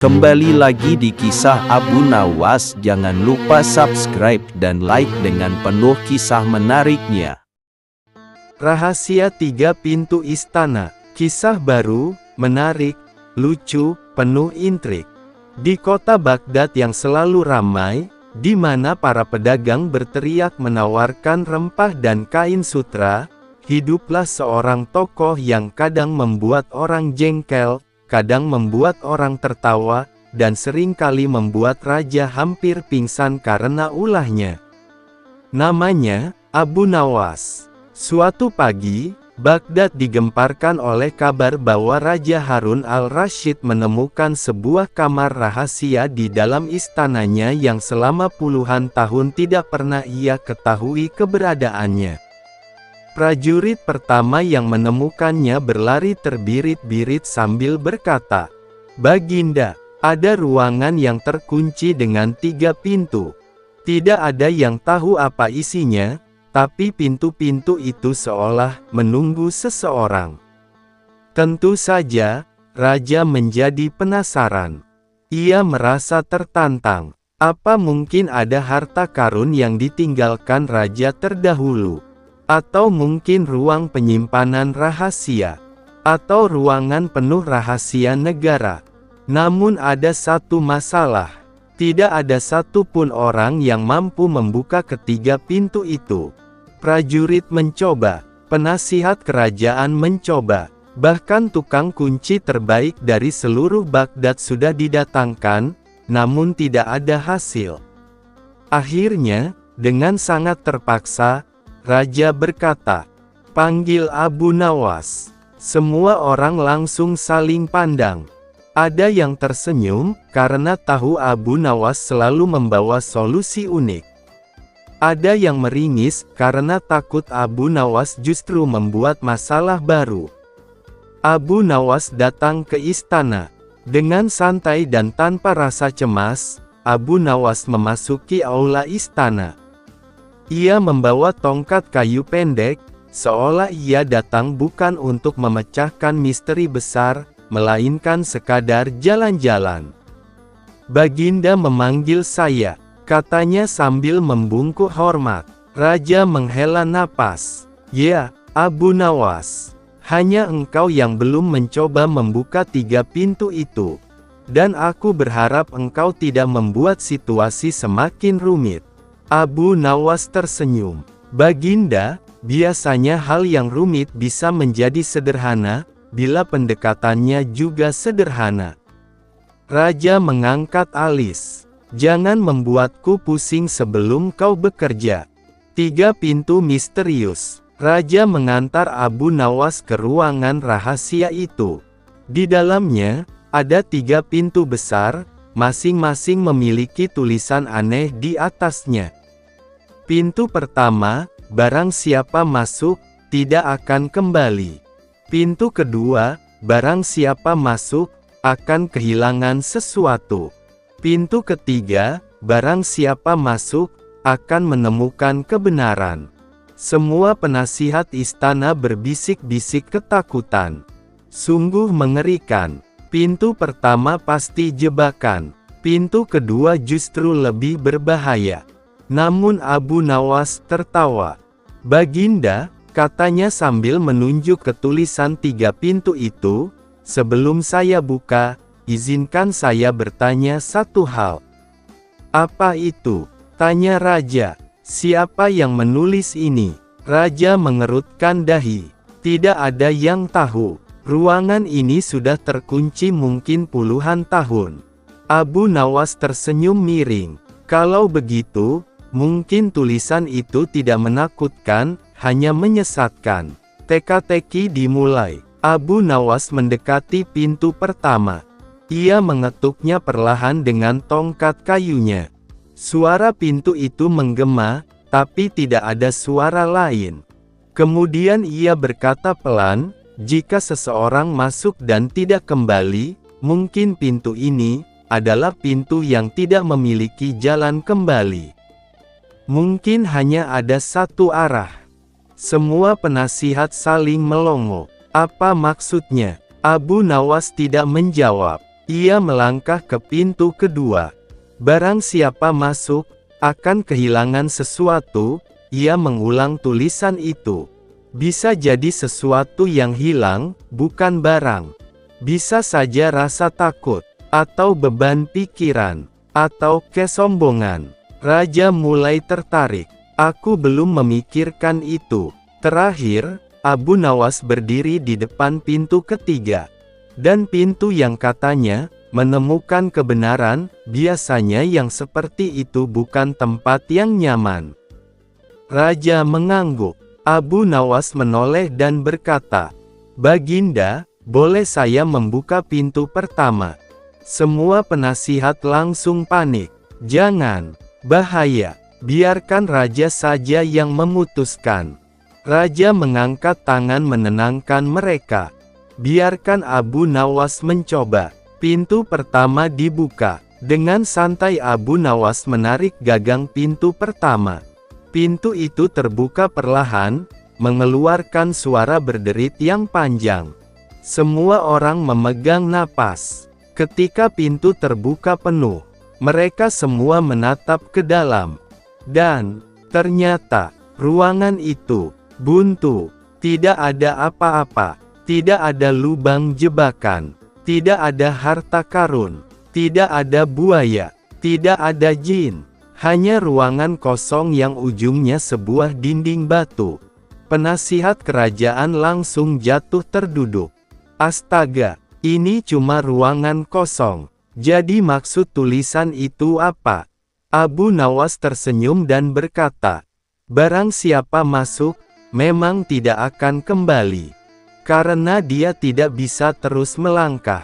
Kembali lagi di kisah Abu Nawas. Jangan lupa subscribe dan like dengan penuh kisah menariknya. Rahasia 3 Pintu Istana. Kisah baru, menarik, lucu, penuh intrik. Di kota Baghdad yang selalu ramai, di mana para pedagang berteriak menawarkan rempah dan kain sutra, hiduplah seorang tokoh yang kadang membuat orang jengkel, kadang membuat orang tertawa, dan seringkali membuat raja hampir pingsan karena ulahnya. Namanya, Abu Nawas. Suatu pagi, Baghdad digemparkan oleh kabar bahwa Raja Harun al-Rasyid menemukan sebuah kamar rahasia di dalam istananya yang selama puluhan tahun tidak pernah ia ketahui keberadaannya. Prajurit pertama yang menemukannya berlari terbirit-birit sambil berkata, "Baginda, ada ruangan yang terkunci dengan 3 pintu. Tidak ada yang tahu apa isinya, tapi pintu-pintu itu seolah menunggu seseorang." Tentu saja, raja menjadi penasaran. Ia merasa tertantang. Apa mungkin ada harta karun yang ditinggalkan raja terdahulu? Atau mungkin ruang penyimpanan rahasia, atau ruangan penuh rahasia negara. Namun ada satu masalah, tidak ada satupun orang yang mampu membuka ketiga pintu itu. Prajurit mencoba, penasihat kerajaan mencoba, bahkan tukang kunci terbaik dari seluruh Baghdad sudah didatangkan, namun tidak ada hasil. Akhirnya, dengan sangat terpaksa, raja berkata, "Panggil Abu Nawas." Semua orang langsung saling pandang. Ada yang tersenyum, karena tahu Abu Nawas selalu membawa solusi unik. Ada yang meringis, karena takut Abu Nawas justru membuat masalah baru. Abu Nawas datang ke istana. Dengan santai dan tanpa rasa cemas, Abu Nawas memasuki aula istana. Ia membawa tongkat kayu pendek, seolah ia datang bukan untuk memecahkan misteri besar, melainkan sekadar jalan-jalan. "Baginda memanggil saya," katanya sambil membungkuk hormat. Raja menghela napas. "Ya, Abu Nawas. Hanya engkau yang belum mencoba membuka 3 pintu itu. Dan aku berharap engkau tidak membuat situasi semakin rumit." Abu Nawas tersenyum. "Baginda, biasanya hal yang rumit bisa menjadi sederhana, bila pendekatannya juga sederhana." Raja mengangkat alis. "Jangan membuatku pusing sebelum kau bekerja." 3 pintu misterius. Raja mengantar Abu Nawas ke ruangan rahasia itu. Di dalamnya, ada 3 pintu besar, masing-masing memiliki tulisan aneh di atasnya. Pintu pertama, barang siapa masuk, tidak akan kembali. Pintu kedua, barang siapa masuk, akan kehilangan sesuatu. Pintu ketiga, barang siapa masuk, akan menemukan kebenaran. Semua penasihat istana berbisik-bisik ketakutan. Sungguh mengerikan. Pintu pertama pasti jebakan. Pintu kedua justru lebih berbahaya. Namun Abu Nawas tertawa. "Baginda," katanya sambil menunjuk ke tulisan 3 pintu itu, "sebelum saya buka, izinkan saya bertanya satu hal." "Apa itu?" tanya raja. "Siapa yang menulis ini?" Raja mengerutkan dahi. "Tidak ada yang tahu. Ruangan ini sudah terkunci mungkin puluhan tahun." Abu Nawas tersenyum miring. "Kalau begitu, mungkin tulisan itu tidak menakutkan, hanya menyesatkan." Teka-teki dimulai. Abu Nawas mendekati pintu pertama. Ia mengetuknya perlahan dengan tongkat kayunya. Suara pintu itu menggema, tapi tidak ada suara lain. Kemudian ia berkata pelan, "Jika seseorang masuk dan tidak kembali, mungkin pintu ini adalah pintu yang tidak memiliki jalan kembali. Mungkin hanya ada satu arah." Semua penasihat saling melongo. "Apa maksudnya?" Abu Nawas tidak menjawab. Ia melangkah ke pintu kedua. Barang siapa masuk, akan kehilangan sesuatu. Ia mengulang tulisan itu. Bisa jadi sesuatu yang hilang, bukan barang. Bisa saja rasa takut, atau beban pikiran, atau kesombongan. Raja mulai tertarik. Aku belum memikirkan itu. Terakhir, Abu Nawas berdiri di depan pintu ketiga. Dan pintu yang katanya menemukan kebenaran, biasanya yang seperti itu bukan tempat yang nyaman. Raja mengangguk. Abu Nawas menoleh dan berkata, "Baginda, boleh saya membuka pintu pertama?" Semua penasihat langsung panik. "Jangan, bahaya. Biarkan raja saja yang memutuskan." Raja mengangkat tangan menenangkan mereka. Biarkan Abu Nawas mencoba. Pintu pertama dibuka. Dengan santai Abu Nawas menarik gagang pintu pertama. Pintu itu terbuka perlahan, mengeluarkan suara berderit yang panjang. Semua orang memegang napas. Ketika pintu terbuka penuh, mereka semua menatap ke dalam. Dan, ternyata, ruangan itu buntu. Tidak ada apa-apa. Tidak ada lubang jebakan. Tidak ada harta karun. Tidak ada buaya. Tidak ada jin. Hanya ruangan kosong yang ujungnya sebuah dinding batu. Penasihat kerajaan langsung jatuh terduduk. Astaga, ini cuma ruangan kosong. Jadi maksud tulisan itu apa? Abu Nawas tersenyum dan berkata, "Barang siapa masuk, memang tidak akan kembali. Karena dia tidak bisa terus melangkah.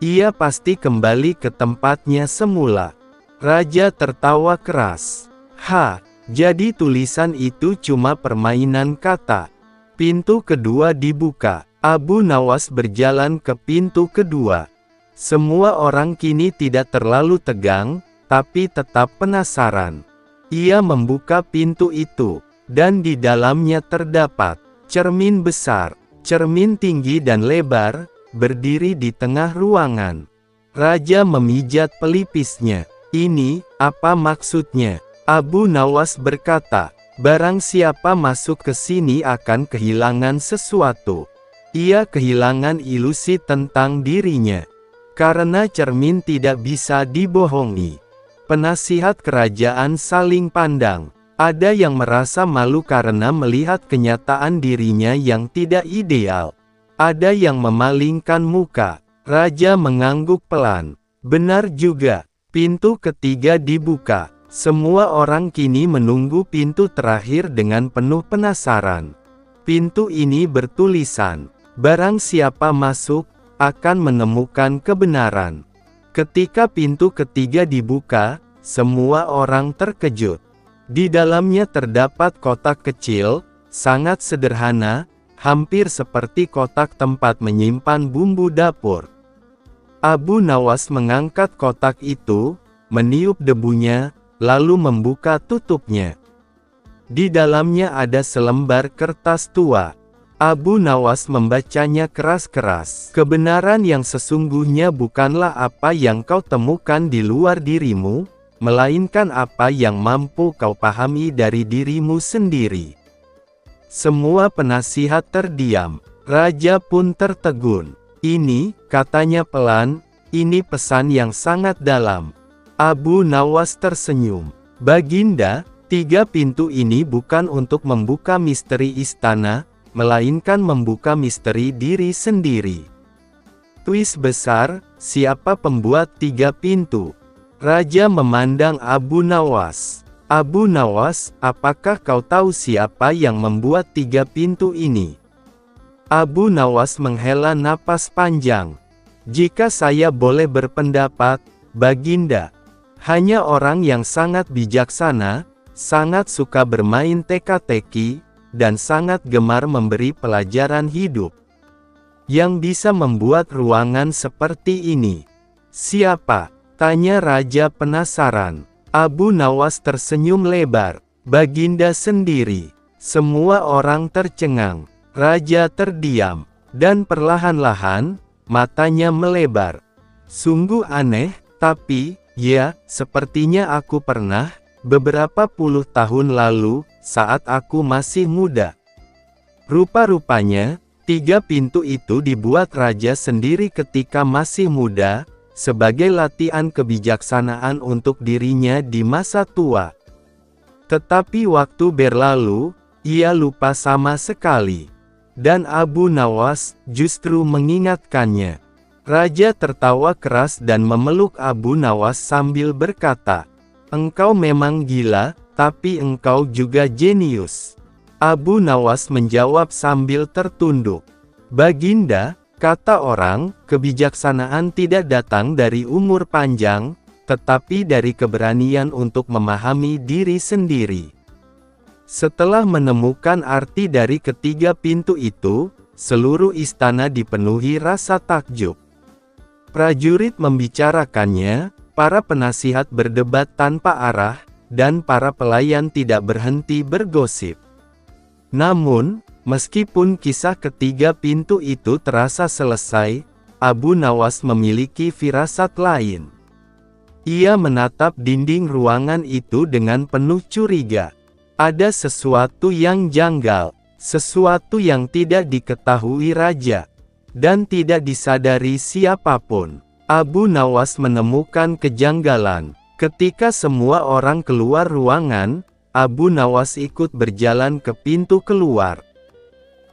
Ia pasti kembali ke tempatnya semula." Raja tertawa keras. Jadi tulisan itu cuma permainan kata. Pintu kedua dibuka. Abu Nawas berjalan ke pintu kedua. Semua orang kini tidak terlalu tegang, tapi tetap penasaran. Ia membuka pintu itu, dan di dalamnya terdapat cermin besar. Cermin tinggi dan lebar, berdiri di tengah ruangan. Raja memijat pelipisnya. "Ini, apa maksudnya?" Abu Nawas berkata, "Barang siapa masuk ke sini akan kehilangan sesuatu." Ia kehilangan ilusi tentang dirinya. Karena cermin tidak bisa dibohongi. Penasihat kerajaan saling pandang. Ada yang merasa malu karena melihat kenyataan dirinya yang tidak ideal. Ada yang memalingkan muka. Raja mengangguk pelan. Benar juga. Pintu ketiga dibuka. Semua orang kini menunggu pintu terakhir dengan penuh penasaran. Pintu ini bertulisan, "Barang siapa masuk, akan menemukan kebenaran." Ketika pintu ketiga dibuka, semua orang terkejut. Di dalamnya terdapat kotak kecil, sangat sederhana, hampir seperti kotak tempat menyimpan bumbu dapur. Abu Nawas mengangkat kotak itu, meniup debunya, lalu membuka tutupnya. Di dalamnya ada selembar kertas tua. Abu Nawas membacanya keras-keras. "Kebenaran yang sesungguhnya bukanlah apa yang kau temukan di luar dirimu, melainkan apa yang mampu kau pahami dari dirimu sendiri." Semua penasihat terdiam. Raja pun tertegun. "Ini," katanya pelan, "ini pesan yang sangat dalam." Abu Nawas tersenyum. "Baginda, 3 pintu ini bukan untuk membuka misteri istana, melainkan membuka misteri diri sendiri." Twist besar, siapa pembuat 3 pintu? Raja memandang Abu Nawas. "Abu Nawas, apakah kau tahu siapa yang membuat 3 pintu ini?" Abu Nawas menghela napas panjang. "Jika saya boleh berpendapat, Baginda, hanya orang yang sangat bijaksana, sangat suka bermain teka-teki, dan sangat gemar memberi pelajaran hidup, yang bisa membuat ruangan seperti ini." "Siapa?" tanya Raja penasaran. Abu Nawas tersenyum lebar. "Baginda sendiri." Semua orang tercengang. Raja terdiam, dan perlahan-lahan, matanya melebar. Sungguh aneh, tapi, ya, sepertinya aku pernah, beberapa puluh tahun lalu, saat aku masih muda. Rupa-rupanya, 3 pintu itu dibuat raja sendiri ketika masih muda, sebagai latihan kebijaksanaan untuk dirinya di masa tua. Tetapi waktu berlalu, ia lupa sama sekali. Dan Abu Nawas justru mengingatkannya. Raja tertawa keras dan memeluk Abu Nawas sambil berkata, "Engkau memang gila, tapi engkau juga jenius." Abu Nawas menjawab sambil tertunduk. "Baginda," kata orang, "kebijaksanaan tidak datang dari umur panjang, tetapi dari keberanian untuk memahami diri sendiri." Setelah menemukan arti dari ketiga pintu itu, seluruh istana dipenuhi rasa takjub. Prajurit membicarakannya, para penasihat berdebat tanpa arah, dan para pelayan tidak berhenti bergosip. Namun, meskipun kisah ketiga pintu itu terasa selesai, Abu Nawas memiliki firasat lain. Ia menatap dinding ruangan itu dengan penuh curiga. Ada sesuatu yang janggal, sesuatu yang tidak diketahui raja, dan tidak disadari siapapun. Abu Nawas menemukan kejanggalan. Ketika semua orang keluar ruangan, Abu Nawas ikut berjalan ke pintu keluar.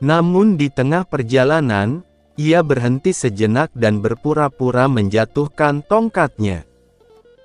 Namun di tengah perjalanan, ia berhenti sejenak dan berpura-pura menjatuhkan tongkatnya.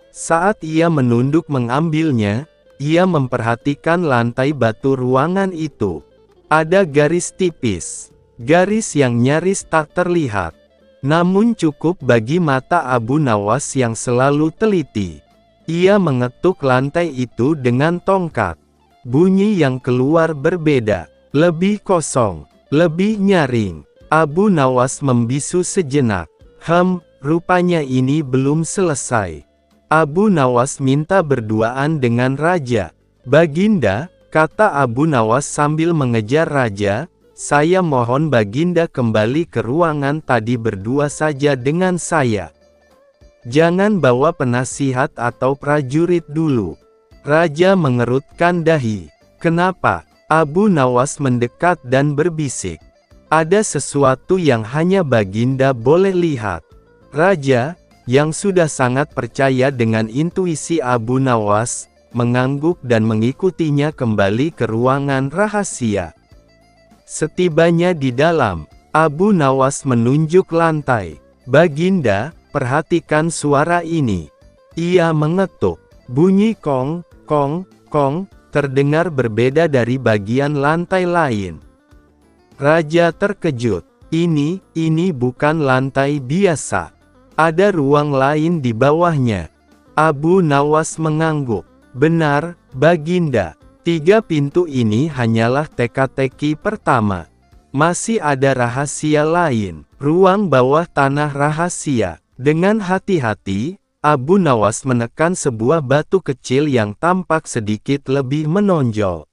Saat ia menunduk mengambilnya, ia memperhatikan lantai batu ruangan itu. Ada garis tipis, garis yang nyaris tak terlihat, namun cukup bagi mata Abu Nawas yang selalu teliti. Ia mengetuk lantai itu dengan tongkat. Bunyi yang keluar berbeda, lebih kosong, lebih nyaring. Abu Nawas membisu sejenak. Rupanya ini belum selesai. Abu Nawas minta berduaan dengan raja. "Baginda," kata Abu Nawas sambil mengejar raja, "saya mohon Baginda kembali ke ruangan tadi berdua saja dengan saya. Jangan bawa penasihat atau prajurit dulu." Raja mengerutkan dahi. "Kenapa?" Abu Nawas mendekat dan berbisik. "Ada sesuatu yang hanya Baginda boleh lihat." Raja, yang sudah sangat percaya dengan intuisi Abu Nawas, mengangguk dan mengikutinya kembali ke ruangan rahasia. Setibanya di dalam, Abu Nawas menunjuk lantai. "Baginda, perhatikan suara ini." Ia mengetuk. Bunyi kong, kong, kong, terdengar berbeda dari bagian lantai lain. Raja terkejut. Ini bukan lantai biasa. Ada ruang lain di bawahnya. Abu Nawas mengangguk. "Benar, Baginda. 3 pintu ini hanyalah teka-teki pertama. Masih ada rahasia lain. Ruang bawah tanah rahasia." Dengan hati-hati, Abu Nawas menekan sebuah batu kecil yang tampak sedikit lebih menonjol.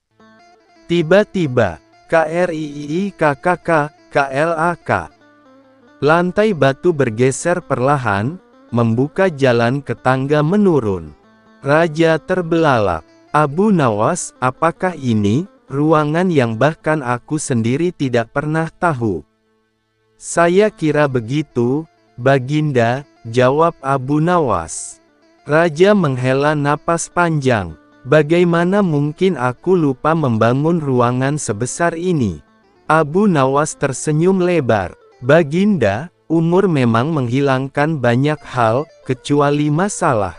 Tiba-tiba, KRIIKKK. Lantai batu bergeser perlahan, membuka jalan ke tangga menurun. Raja terbelalak. "Abu Nawas, apakah ini ruangan yang bahkan aku sendiri tidak pernah tahu?" "Saya kira begitu, Baginda," jawab Abu Nawas. Raja menghela napas panjang. "Bagaimana mungkin aku lupa membangun ruangan sebesar ini?" Abu Nawas tersenyum lebar. "Baginda, umur memang menghilangkan banyak hal, kecuali masalah."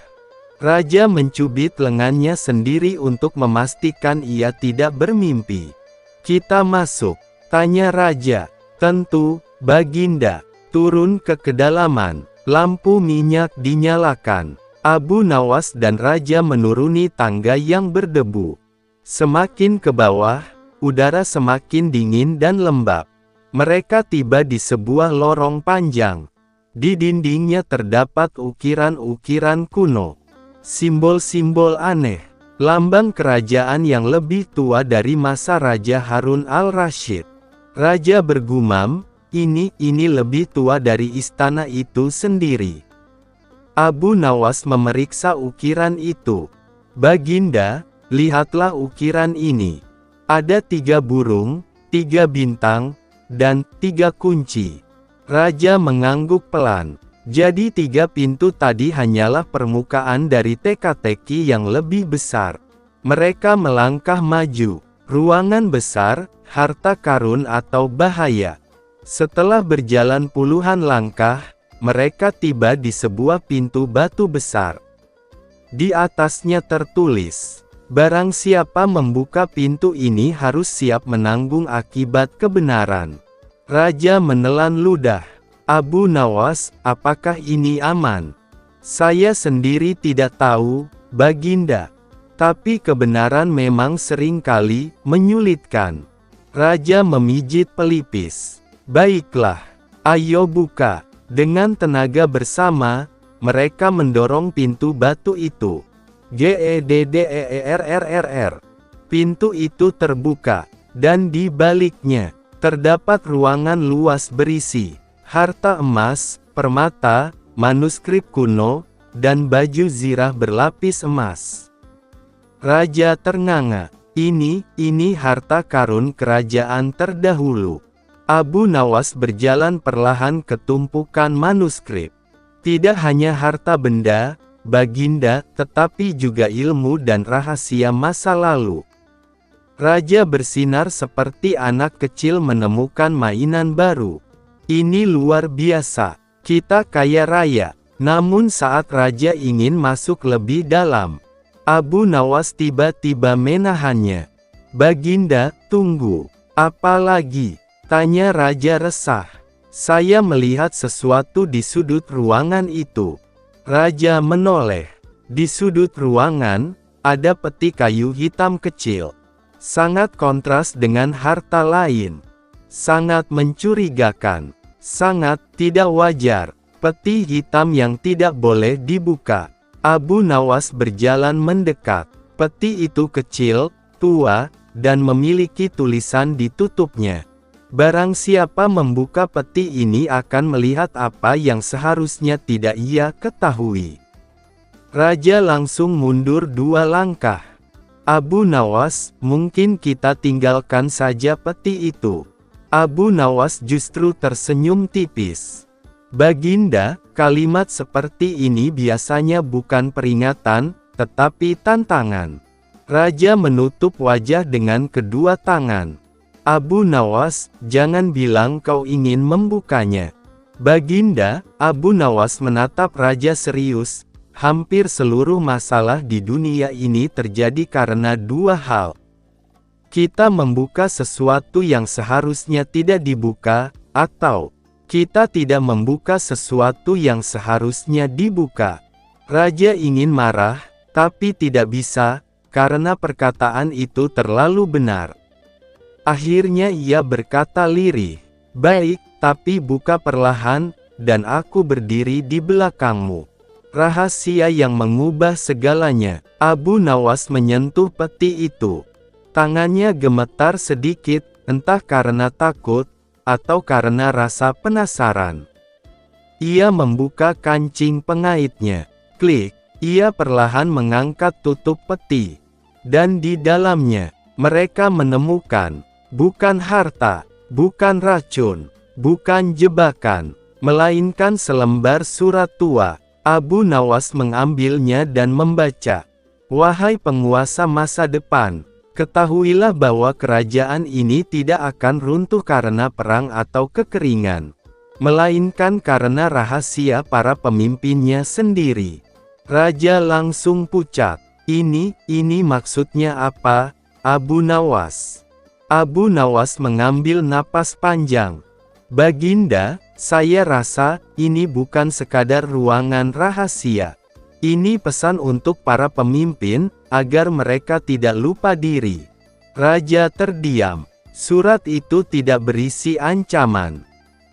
Raja mencubit lengannya sendiri untuk memastikan ia tidak bermimpi. "Kita masuk?" tanya raja. "Tentu, Baginda." Turun ke kedalaman. Lampu minyak dinyalakan. Abu Nawas dan raja menuruni tangga yang berdebu. Semakin ke bawah, udara semakin dingin dan lembab. Mereka tiba di sebuah lorong panjang. Di dindingnya terdapat ukiran-ukiran kuno. Simbol-simbol aneh. Lambang kerajaan yang lebih tua dari masa Raja Harun al-Rashid. Raja bergumam, ini lebih tua dari istana itu sendiri." Abu Nawas memeriksa ukiran itu. Baginda, lihatlah ukiran ini. Ada 3 burung, 3 bintang, dan 3 kunci. Raja mengangguk pelan. Jadi 3 pintu tadi hanyalah permukaan dari teka-teki yang lebih besar. Mereka melangkah maju. Ruangan besar, harta karun atau bahaya. Setelah berjalan puluhan langkah, mereka tiba di sebuah pintu batu besar. Di atasnya tertulis, barang siapa membuka pintu ini harus siap menanggung akibat kebenaran. Raja menelan ludah. Abu Nawas, apakah ini aman? Saya sendiri tidak tahu, Baginda. Tapi kebenaran memang seringkali menyulitkan. Raja memijit pelipis. Baiklah, ayo buka. Dengan tenaga bersama, mereka mendorong pintu batu itu. Gedderrrr. Pintu itu terbuka, dan di baliknya, terdapat ruangan luas berisi harta emas, permata, manuskrip kuno, dan baju zirah berlapis emas. Raja ternganga. Ini harta karun kerajaan terdahulu. Abu Nawas berjalan perlahan ke tumpukan manuskrip. Tidak hanya harta benda, Baginda, tetapi juga ilmu dan rahasia masa lalu. Raja bersinar seperti anak kecil menemukan mainan baru. Ini luar biasa. Kita kaya raya. Namun saat raja ingin masuk lebih dalam, Abu Nawas tiba-tiba menahannya. Baginda, tunggu. Apa lagi? Tanya raja resah. Saya melihat sesuatu di sudut ruangan itu. Raja menoleh. Di sudut ruangan, ada peti kayu hitam kecil. Sangat kontras dengan harta lain. Sangat mencurigakan. Sangat tidak wajar. Peti hitam yang tidak boleh dibuka. Abu Nawas berjalan mendekat. Peti itu kecil, tua, dan memiliki tulisan di tutupnya. Barang siapa membuka peti ini akan melihat apa yang seharusnya tidak ia ketahui. Raja langsung mundur 2 langkah. Abu Nawas, mungkin kita tinggalkan saja peti itu. Abu Nawas justru tersenyum tipis. Baginda, kalimat seperti ini biasanya bukan peringatan, tetapi tantangan. Raja menutup wajah dengan kedua tangan. Abu Nawas, jangan bilang kau ingin membukanya. Baginda, Abu Nawas menatap raja serius. Hampir seluruh masalah di dunia ini terjadi karena 2 hal. Kita membuka sesuatu yang seharusnya tidak dibuka, atau kita tidak membuka sesuatu yang seharusnya dibuka. Raja ingin marah, tapi tidak bisa, karena perkataan itu terlalu benar. Akhirnya ia berkata lirih, "Baik, tapi buka perlahan, dan aku berdiri di belakangmu." Rahasia yang mengubah segalanya. Abu Nawas menyentuh peti itu. Tangannya gemetar sedikit, entah karena takut, atau karena rasa penasaran. Ia membuka kancing pengaitnya. Klik, ia perlahan mengangkat tutup peti. Dan di dalamnya, mereka menemukan, bukan harta, bukan racun, bukan jebakan, melainkan selembar surat tua. Abu Nawas mengambilnya dan membaca. Wahai penguasa masa depan, ketahuilah bahwa kerajaan ini tidak akan runtuh karena perang atau kekeringan, melainkan karena rahasia para pemimpinnya sendiri. Raja langsung pucat. Ini maksudnya apa, Abu Nawas? Abu Nawas mengambil napas panjang. Baginda, saya rasa, ini bukan sekadar ruangan rahasia. Ini pesan untuk para pemimpin, agar mereka tidak lupa diri. Raja terdiam. Surat itu tidak berisi ancaman.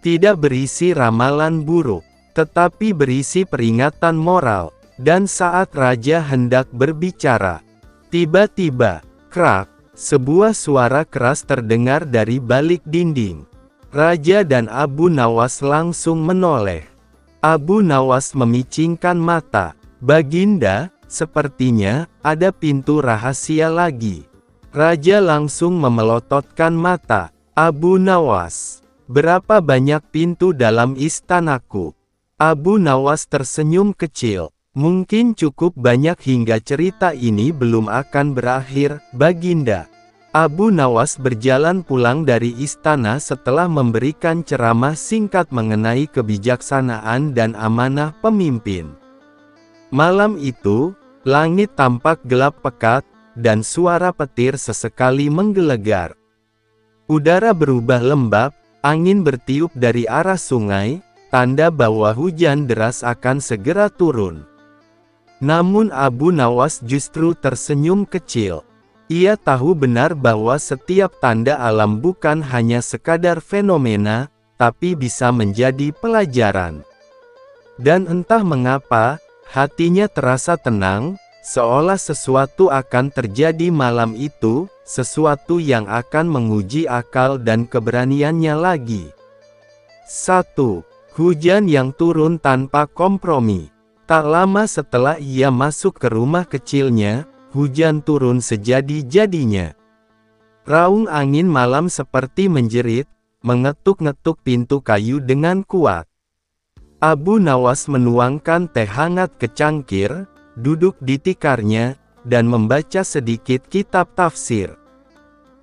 Tidak berisi ramalan buruk. Tetapi berisi peringatan moral. Dan saat raja hendak berbicara, tiba-tiba, krak, sebuah suara keras terdengar dari balik dinding. Raja dan Abu Nawas langsung menoleh. Abu Nawas memicingkan mata. Baginda, sepertinya ada pintu rahasia lagi. Raja langsung memelototkan mata. Abu Nawas, berapa banyak pintu dalam istanaku? Abu Nawas tersenyum kecil. Mungkin cukup banyak hingga cerita ini belum akan berakhir, Baginda. Abu Nawas berjalan pulang dari istana setelah memberikan ceramah singkat mengenai kebijaksanaan dan amanah pemimpin. Malam itu, langit tampak gelap pekat, dan suara petir sesekali menggelegar. Udara berubah lembab, angin bertiup dari arah sungai, tanda bahwa hujan deras akan segera turun. Namun Abu Nawas justru tersenyum kecil. Ia tahu benar bahwa setiap tanda alam bukan hanya sekadar fenomena, tapi bisa menjadi pelajaran. Dan entah mengapa, hatinya terasa tenang, seolah sesuatu akan terjadi malam itu, sesuatu yang akan menguji akal dan keberaniannya lagi. 1. Hujan yang turun tanpa kompromi. Tak lama setelah ia masuk ke rumah kecilnya, hujan turun sejadi-jadinya. Raung angin malam seperti menjerit, mengetuk-ngetuk pintu kayu dengan kuat. Abu Nawas menuangkan teh hangat ke cangkir, duduk di tikarnya, dan membaca sedikit kitab tafsir.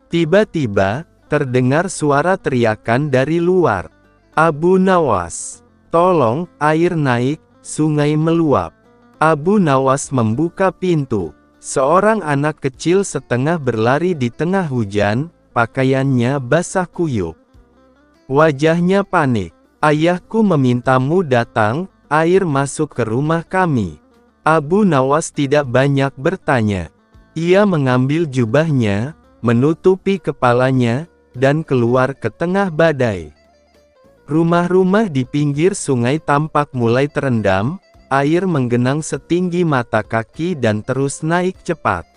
Tiba-tiba, terdengar suara teriakan dari luar. Abu Nawas, tolong, air naik, sungai meluap. Abu Nawas membuka pintu. Seorang anak kecil setengah berlari di tengah hujan, pakaiannya basah kuyup. Wajahnya panik. Ayahku memintamu datang, air masuk ke rumah kami. Abu Nawas tidak banyak bertanya. Ia mengambil jubahnya, menutupi kepalanya, dan keluar ke tengah badai. Rumah-rumah di pinggir sungai tampak mulai terendam. Air menggenang setinggi mata kaki dan terus naik cepat.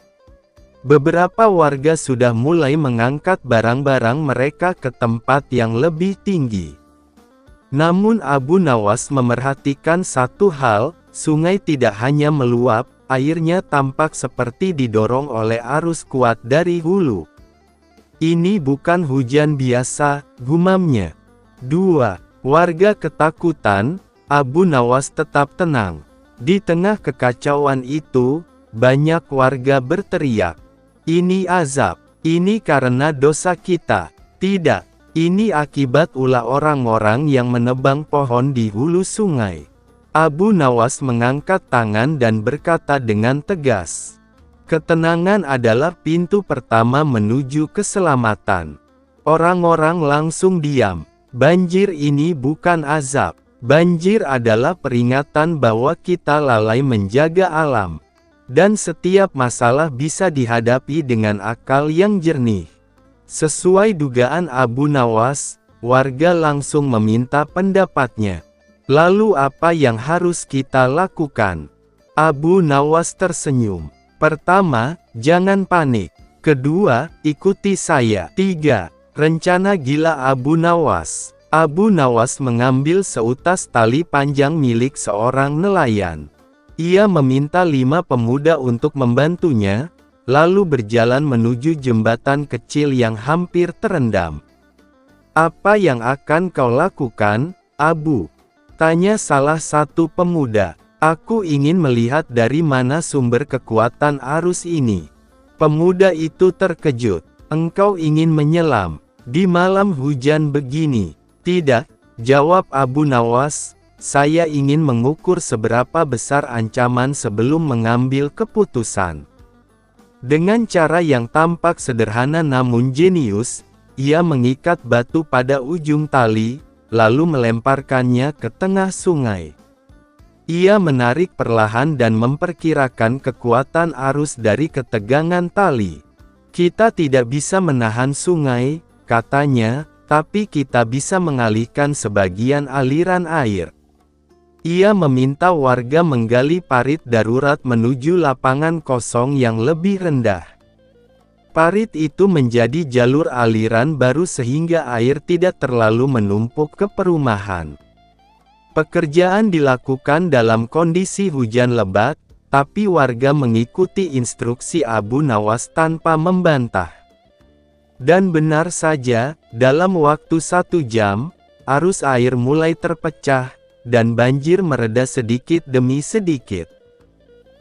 Beberapa warga sudah mulai mengangkat barang-barang mereka ke tempat yang lebih tinggi. Namun Abu Nawas memerhatikan satu hal, sungai tidak hanya meluap, airnya tampak seperti didorong oleh arus kuat dari hulu. Ini bukan hujan biasa, gumamnya. 2. Warga ketakutan. Abu Nawas tetap tenang. Di tengah kekacauan itu, banyak warga berteriak. Ini azab. Ini karena dosa kita. Tidak. Ini akibat ulah orang-orang yang menebang pohon di hulu sungai. Abu Nawas mengangkat tangan dan berkata dengan tegas. Ketenangan adalah pintu pertama menuju keselamatan. Orang-orang langsung diam. Banjir ini bukan azab. Banjir adalah peringatan bahwa kita lalai menjaga alam. Dan setiap masalah bisa dihadapi dengan akal yang jernih. Sesuai dugaan Abu Nawas, warga langsung meminta pendapatnya. Lalu apa yang harus kita lakukan? Abu Nawas tersenyum. Pertama, jangan panik. Kedua, ikuti saya. 3. Rencana gila Abu Nawas. Abu Nawas mengambil seutas tali panjang milik seorang nelayan. Ia meminta 5 pemuda untuk membantunya, lalu berjalan menuju jembatan kecil yang hampir terendam. Apa yang akan kau lakukan, Abu? Tanya salah satu pemuda. Aku ingin melihat dari mana sumber kekuatan arus ini. Pemuda itu terkejut. Engkau ingin menyelam di malam hujan begini? Tidak, jawab Abu Nawas, saya ingin mengukur seberapa besar ancaman sebelum mengambil keputusan. Dengan cara yang tampak sederhana namun jenius, ia mengikat batu pada ujung tali, lalu melemparkannya ke tengah sungai. Ia menarik perlahan dan memperkirakan kekuatan arus dari ketegangan tali. Kita tidak bisa menahan sungai, katanya, tapi kita bisa mengalihkan sebagian aliran air. Ia meminta warga menggali parit darurat menuju lapangan kosong yang lebih rendah. Parit itu menjadi jalur aliran baru sehingga air tidak terlalu menumpuk ke perumahan. Pekerjaan dilakukan dalam kondisi hujan lebat, tapi warga mengikuti instruksi Abu Nawas tanpa membantah. Dan benar saja, dalam waktu 1 jam, arus air mulai terpecah, dan banjir mereda sedikit demi sedikit.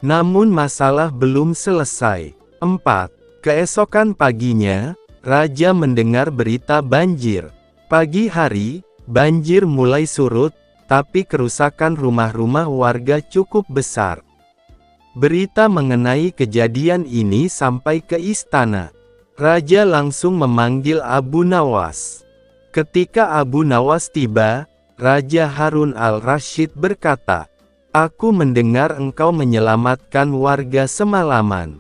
Namun masalah belum selesai. 4. Keesokan paginya, Raja mendengar berita banjir. Pagi hari, banjir mulai surut, tapi kerusakan rumah-rumah warga cukup besar. Berita mengenai kejadian ini sampai ke istana. Raja langsung memanggil Abu Nawas. Ketika Abu Nawas tiba, Raja Harun al-Rasyid berkata, "Aku mendengar engkau menyelamatkan warga semalaman.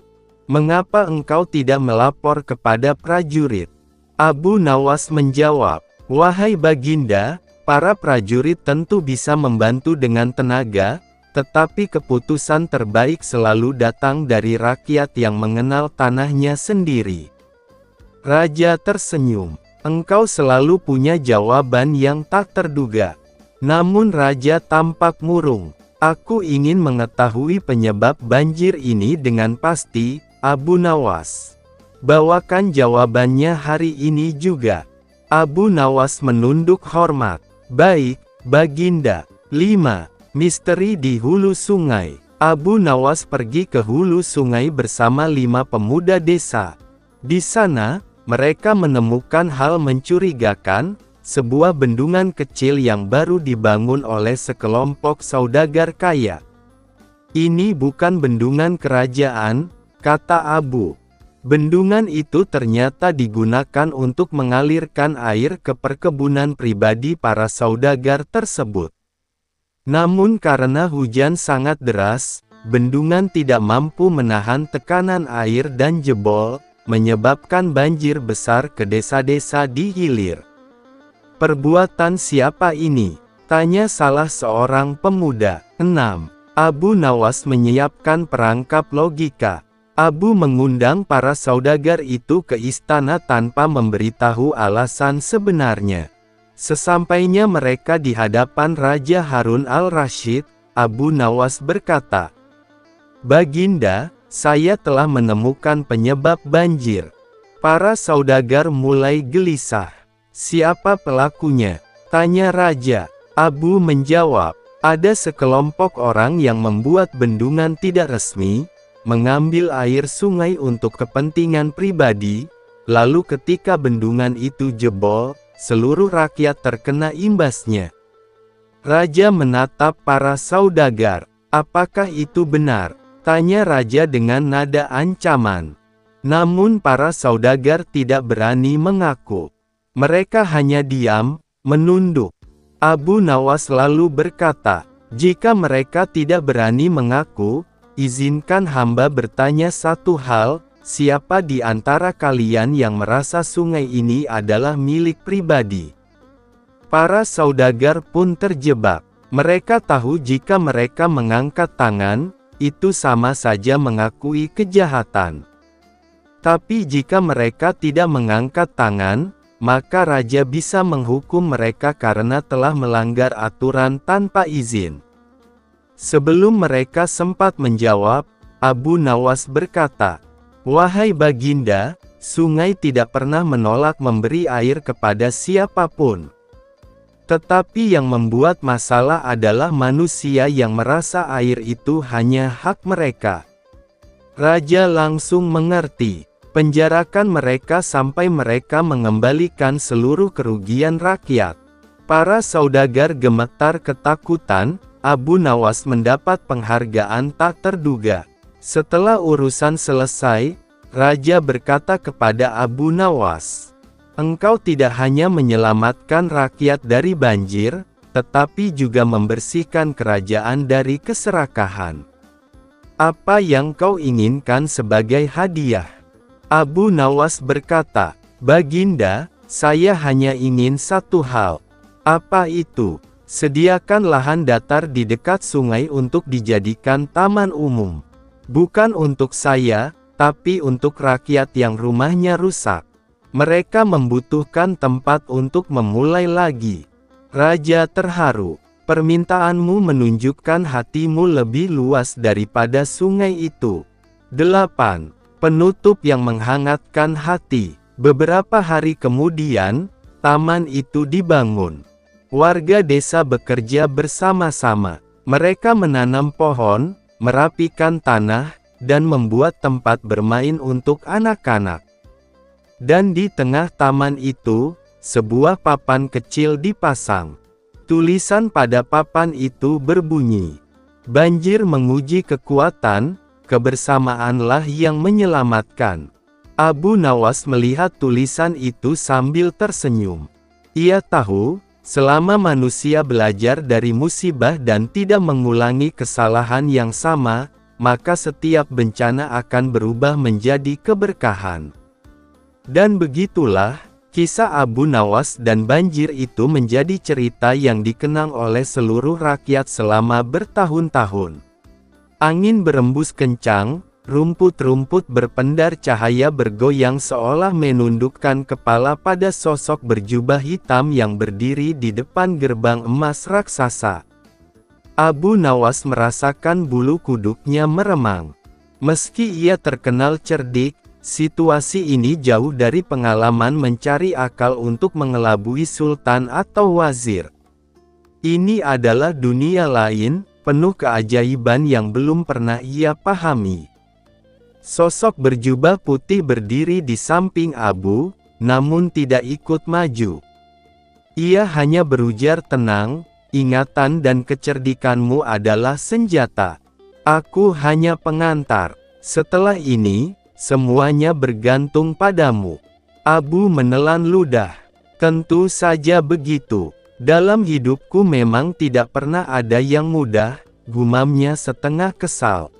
Mengapa engkau tidak melapor kepada prajurit?" Abu Nawas menjawab, "Wahai Baginda, para prajurit tentu bisa membantu dengan tenaga, tetapi keputusan terbaik selalu datang dari rakyat yang mengenal tanahnya sendiri." Raja tersenyum. "Engkau selalu punya jawaban yang tak terduga." Namun Raja tampak murung. "Aku ingin mengetahui penyebab banjir ini dengan pasti, Abu Nawas. Bawakan jawabannya hari ini juga." Abu Nawas menunduk hormat. "Baik, Baginda." 5. Misteri di hulu sungai. Abu Nawas pergi ke hulu sungai bersama 5 pemuda desa. Di sana, mereka menemukan hal mencurigakan, sebuah bendungan kecil yang baru dibangun oleh sekelompok saudagar kaya. "Ini bukan bendungan kerajaan," kata Abu. Bendungan itu ternyata digunakan untuk mengalirkan air ke perkebunan pribadi para saudagar tersebut. Namun karena hujan sangat deras, bendungan tidak mampu menahan tekanan air dan jebol, menyebabkan banjir besar ke desa-desa di hilir. "Perbuatan siapa ini?" tanya salah seorang pemuda. 6. Abu Nawas menyiapkan perangkap logika. Abu mengundang para saudagar itu ke istana tanpa memberitahu alasan sebenarnya. Sesampainya mereka di hadapan Raja Harun al-Rasyid, Abu Nawas berkata, "Baginda, saya telah menemukan penyebab banjir." Para saudagar mulai gelisah. "Siapa pelakunya?" tanya Raja. Abu menjawab, "Ada sekelompok orang yang membuat bendungan tidak resmi, mengambil air sungai untuk kepentingan pribadi, lalu ketika bendungan itu jebol, seluruh rakyat terkena imbasnya." Raja menatap para saudagar. "Apakah itu benar?" tanya Raja dengan nada ancaman. Namun para saudagar tidak berani mengaku. Mereka hanya diam, menunduk. Abu Nawas lalu berkata, "Jika mereka tidak berani mengaku, izinkan hamba bertanya satu hal, siapa di antara kalian yang merasa sungai ini adalah milik pribadi?" Para saudagar pun terjebak. Mereka tahu jika mereka mengangkat tangan, itu sama saja mengakui kejahatan. Tapi jika mereka tidak mengangkat tangan, maka Raja bisa menghukum mereka karena telah melanggar aturan tanpa izin. Sebelum mereka sempat menjawab, Abu Nawas berkata, "Wahai Baginda, sungai tidak pernah menolak memberi air kepada siapapun. Tetapi yang membuat masalah adalah manusia yang merasa air itu hanya hak mereka." Raja langsung mengerti. Penjarakan mereka sampai mereka mengembalikan seluruh kerugian rakyat. Para saudagar gemetar ketakutan. Abu Nawas mendapat penghargaan tak terduga. Setelah urusan selesai, Raja berkata kepada Abu Nawas, "Engkau tidak hanya menyelamatkan rakyat dari banjir, tetapi juga membersihkan kerajaan dari keserakahan. Apa yang kau inginkan sebagai hadiah?" Abu Nawas berkata, "Baginda, saya hanya ingin satu hal." "Apa itu?" "Sediakan lahan datar di dekat sungai untuk dijadikan taman umum. Bukan untuk saya, tapi untuk rakyat yang rumahnya rusak. Mereka membutuhkan tempat untuk memulai lagi." Raja terharu. Permintaanmu menunjukkan hatimu lebih luas daripada sungai itu. 8. Penutup yang menghangatkan hati. Beberapa hari kemudian, taman itu dibangun. Warga desa bekerja bersama-sama. Mereka menanam pohon, merapikan tanah, dan membuat tempat bermain untuk anak-anak. Dan di tengah taman itu, sebuah papan kecil dipasang. Tulisan pada papan itu berbunyi, "Banjir menguji kekuatan, kebersamaanlah yang menyelamatkan." Abu Nawas melihat tulisan itu sambil tersenyum. Ia tahu, selama manusia belajar dari musibah dan tidak mengulangi kesalahan yang sama, maka setiap bencana akan berubah menjadi keberkahan. Dan begitulah, kisah Abu Nawas dan banjir itu menjadi cerita yang dikenang oleh seluruh rakyat selama bertahun-tahun. Angin berembus kencang, rumput-rumput berpendar, cahaya bergoyang seolah menundukkan kepala pada sosok berjubah hitam yang berdiri di depan gerbang emas raksasa. Abu Nawas merasakan bulu kuduknya meremang. Meski ia terkenal cerdik, situasi ini jauh dari pengalaman mencari akal untuk mengelabui sultan atau wazir. Ini adalah dunia lain, penuh keajaiban yang belum pernah ia pahami. Sosok berjubah putih berdiri di samping Abu, namun tidak ikut maju. Ia hanya berujar tenang, "Ingatan dan kecerdikanmu adalah senjata. Aku hanya pengantar. Setelah ini, semuanya bergantung padamu." Abu menelan ludah. "Tentu saja begitu. Dalam hidupku memang tidak pernah ada yang mudah," gumamnya setengah kesal.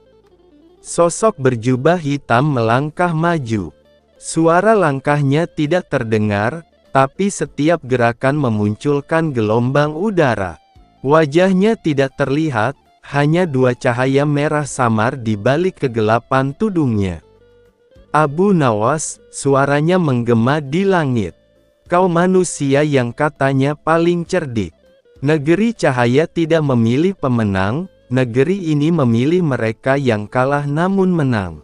Sosok berjubah hitam melangkah maju. Suara langkahnya tidak terdengar, tapi setiap gerakan memunculkan gelombang udara. Wajahnya tidak terlihat, hanya dua cahaya merah samar di balik kegelapan tudungnya. "Abu Nawas," suaranya menggema di langit. "Kau manusia yang katanya paling cerdik. Negeri cahaya tidak memilih pemenang, negeri ini memilih mereka yang kalah namun menang."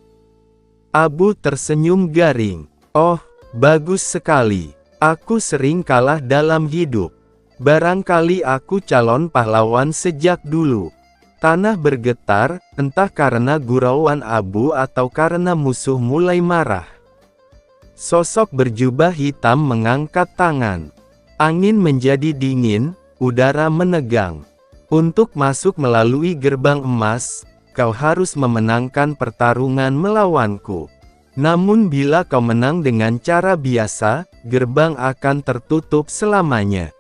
Abu tersenyum garing. "Oh, bagus sekali. Aku sering kalah dalam hidup. Barangkali aku calon pahlawan sejak dulu." Tanah bergetar, entah karena gurauan Abu atau karena musuh mulai marah. Sosok berjubah hitam mengangkat tangan. Angin menjadi dingin, udara menegang. "Untuk masuk melalui gerbang emas, kau harus memenangkan pertarungan melawanku. Namun bila kau menang dengan cara biasa, gerbang akan tertutup selamanya.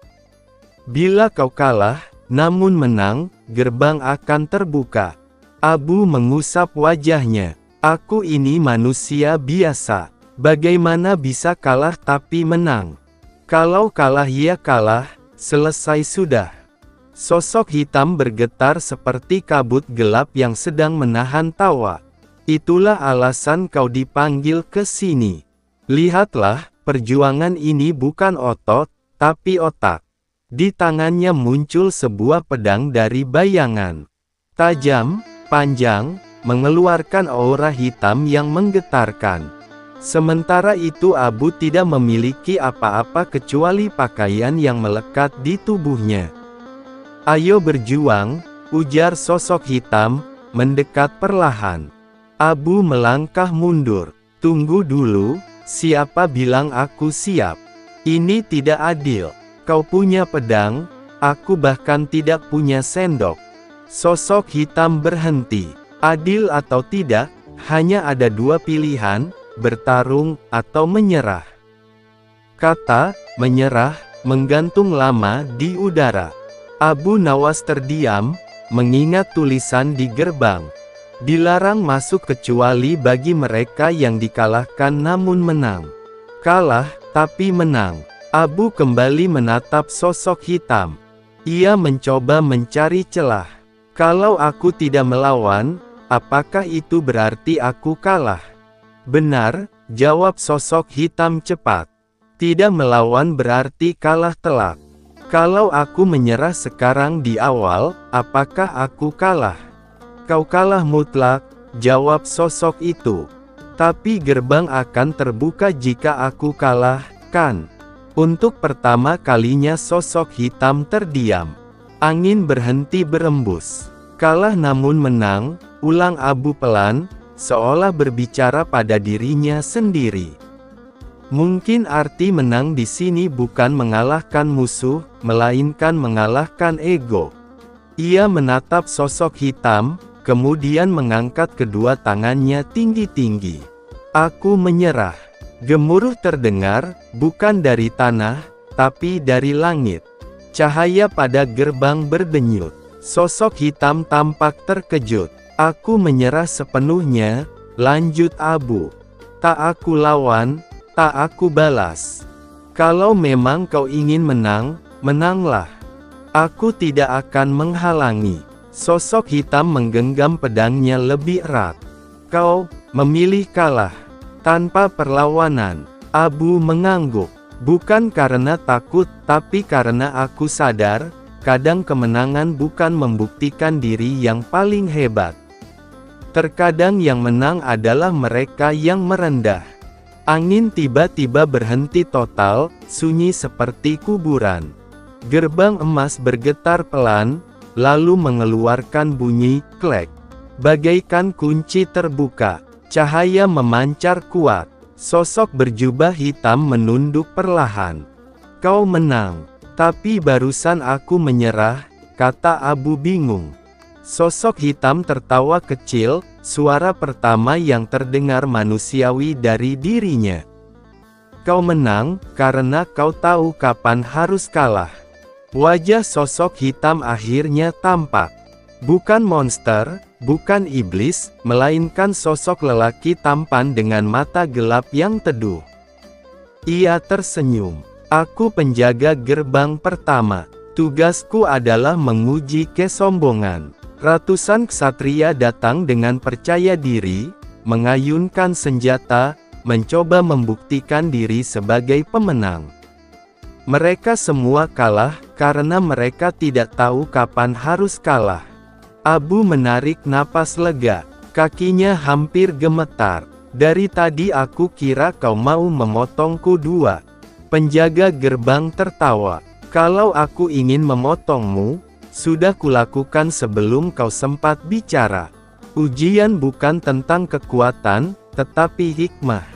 Bila kau kalah, namun menang, gerbang akan terbuka." Abu mengusap wajahnya. "Aku ini manusia biasa. Bagaimana bisa kalah tapi menang? Kalau kalah ya kalah, selesai sudah." Sosok hitam bergetar seperti kabut gelap yang sedang menahan tawa. "Itulah alasan kau dipanggil ke sini. Lihatlah, perjuangan ini bukan otot, tapi otak." Di tangannya muncul sebuah pedang dari bayangan. Tajam, panjang, mengeluarkan aura hitam yang menggetarkan. Sementara itu Abu tidak memiliki apa-apa kecuali pakaian yang melekat di tubuhnya. "Ayo berjuang," ujar sosok hitam, mendekat perlahan. Abu melangkah mundur. "Tunggu dulu, siapa bilang aku siap? Ini tidak adil. Kau punya pedang, aku bahkan tidak punya sendok." Sosok hitam berhenti. "Adil atau tidak, hanya ada dua pilihan, bertarung atau menyerah." Kata "menyerah" menggantung lama di udara. Abu Nawas terdiam, mengingat tulisan di gerbang. Dilarang masuk kecuali bagi mereka yang dikalahkan namun menang. Kalah, tapi menang. Abu kembali menatap sosok hitam. Ia mencoba mencari celah. "Kalau aku tidak melawan, apakah itu berarti aku kalah?" "Benar," jawab sosok hitam cepat. "Tidak melawan berarti kalah telak. Kalau aku menyerah sekarang di awal, apakah aku kalah? Kau kalah mutlak, jawab sosok itu. Tapi gerbang akan terbuka jika aku kalah, kan? Untuk pertama kalinya sosok hitam terdiam. Angin berhenti berembus. Kalah namun menang, ulang Abu pelan, seolah berbicara pada dirinya sendiri. Mungkin arti menang di sini bukan mengalahkan musuh, melainkan mengalahkan ego. Ia menatap sosok hitam, kemudian mengangkat kedua tangannya tinggi-tinggi. Aku menyerah. Gemuruh terdengar, bukan dari tanah, tapi dari langit. Cahaya pada gerbang berdenyut. Sosok hitam tampak terkejut. Aku menyerah sepenuhnya, lanjut Abu. Tak aku lawan, tak aku balas. Kalau memang kau ingin menang, menanglah. Aku tidak akan menghalangi. Sosok hitam menggenggam pedangnya lebih erat. Kau memilih kalah. Tanpa perlawanan. Abu mengangguk. Bukan karena takut, tapi karena aku sadar, kadang kemenangan bukan membuktikan diri yang paling hebat. Terkadang yang menang adalah mereka yang merendah. Angin tiba-tiba berhenti total, sunyi seperti kuburan. Gerbang emas bergetar pelan, lalu mengeluarkan bunyi klek. Bagaikan kunci terbuka, cahaya memancar kuat. Sosok berjubah hitam menunduk perlahan. Kau menang, tapi barusan aku menyerah, kata Abu bingung. Sosok hitam tertawa kecil, suara pertama yang terdengar manusiawi dari dirinya. Kau menang, karena kau tahu kapan harus kalah. Wajah sosok hitam akhirnya tampak. Bukan monster, bukan iblis, melainkan sosok lelaki tampan dengan mata gelap yang teduh. Ia tersenyum. Aku penjaga gerbang pertama. Tugasku adalah menguji kesombongan. Ratusan ksatria datang dengan percaya diri, mengayunkan senjata, mencoba membuktikan diri sebagai pemenang. Mereka semua kalah, karena mereka tidak tahu kapan harus kalah. Abu menarik napas lega, kakinya hampir gemetar. Dari tadi aku kira kau mau memotongku dua. Penjaga gerbang tertawa. Kalau aku ingin memotongmu, sudah kulakukan sebelum kau sempat bicara. Ujian bukan tentang kekuatan, tetapi hikmah.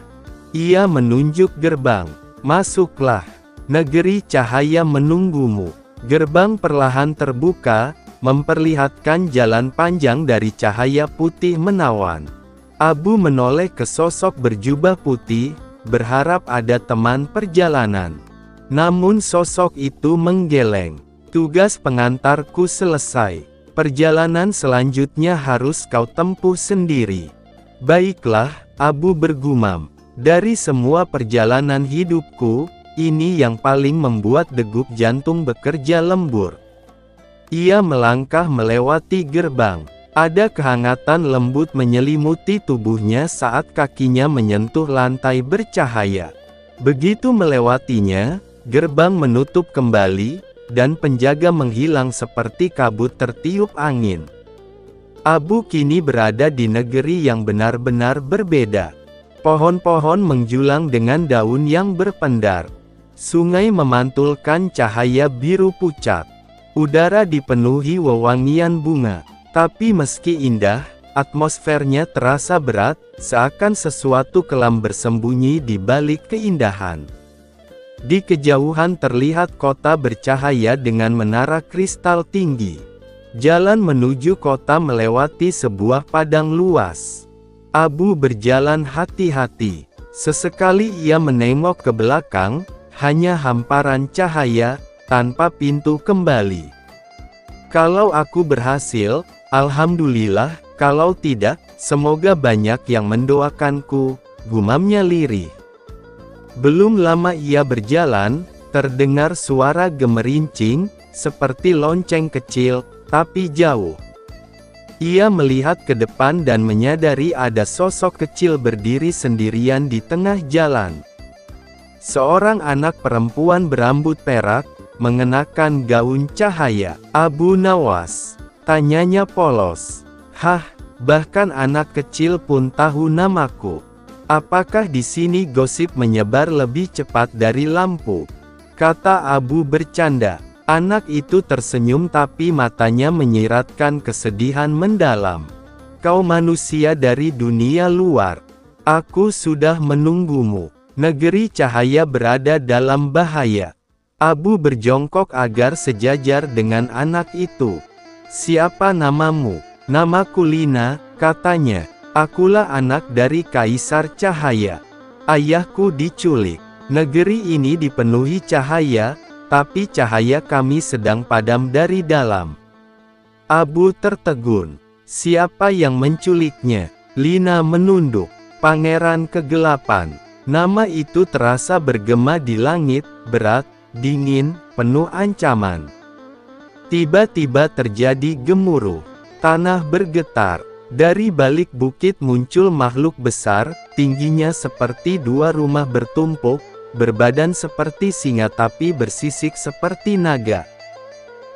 Ia menunjuk gerbang. Masuklah. Negeri cahaya menunggumu. Gerbang perlahan terbuka, memperlihatkan jalan panjang dari cahaya putih menawan. Abu menoleh ke sosok berjubah putih, berharap ada teman perjalanan. Namun sosok itu menggeleng. Tugas pengantarku selesai. Perjalanan selanjutnya harus kau tempuh sendiri. Baiklah, Abu bergumam. Dari semua perjalanan hidupku, ini yang paling membuat degup jantung bekerja lembur. Ia melangkah melewati gerbang. Ada kehangatan lembut menyelimuti tubuhnya saat kakinya menyentuh lantai bercahaya. Begitu melewatinya, gerbang menutup kembali, dan penjaga menghilang seperti kabut tertiup angin. Abu kini berada di negeri yang benar-benar berbeda. Pohon-pohon menjulang dengan daun yang berpendar. Sungai memantulkan cahaya biru pucat. Udara dipenuhi wewangian bunga. Tapi meski indah, atmosfernya terasa berat, seakan sesuatu kelam bersembunyi di balik keindahan. Di kejauhan terlihat kota bercahaya dengan menara kristal tinggi. Jalan menuju kota melewati sebuah padang luas. Abu berjalan hati-hati. Sesekali ia menengok ke belakang, hanya hamparan cahaya, tanpa pintu kembali. Kalau aku berhasil, alhamdulillah, kalau tidak, semoga banyak yang mendoakanku, gumamnya lirih. Belum lama ia berjalan, terdengar suara gemerincing, seperti lonceng kecil, tapi jauh. Ia melihat ke depan dan menyadari ada sosok kecil berdiri sendirian di tengah jalan. Seorang anak perempuan berambut perak, mengenakan gaun cahaya. Abu Nawas, tanyanya polos. Hah, bahkan anak kecil pun tahu namaku. Apakah di sini gosip menyebar lebih cepat dari lampu? Kata Abu bercanda. Anak itu tersenyum tapi matanya menyiratkan kesedihan mendalam. Kau manusia dari dunia luar. Aku sudah menunggumu. Negeri cahaya berada dalam bahaya. Abu berjongkok agar sejajar dengan anak itu. Siapa namamu? Namaku Lina, katanya. Akulah anak dari Kaisar Cahaya. Ayahku diculik. Negeri ini dipenuhi cahaya, tapi cahaya kami sedang padam dari dalam. Abu tertegun. Siapa yang menculiknya? Lina menunduk. Pangeran Kegelapan. Nama itu terasa bergema di langit, berat, dingin, penuh ancaman. Tiba-tiba terjadi gemuruh. Tanah bergetar. Dari balik bukit muncul makhluk besar, tingginya seperti dua rumah bertumpuk, berbadan seperti singa tapi bersisik seperti naga.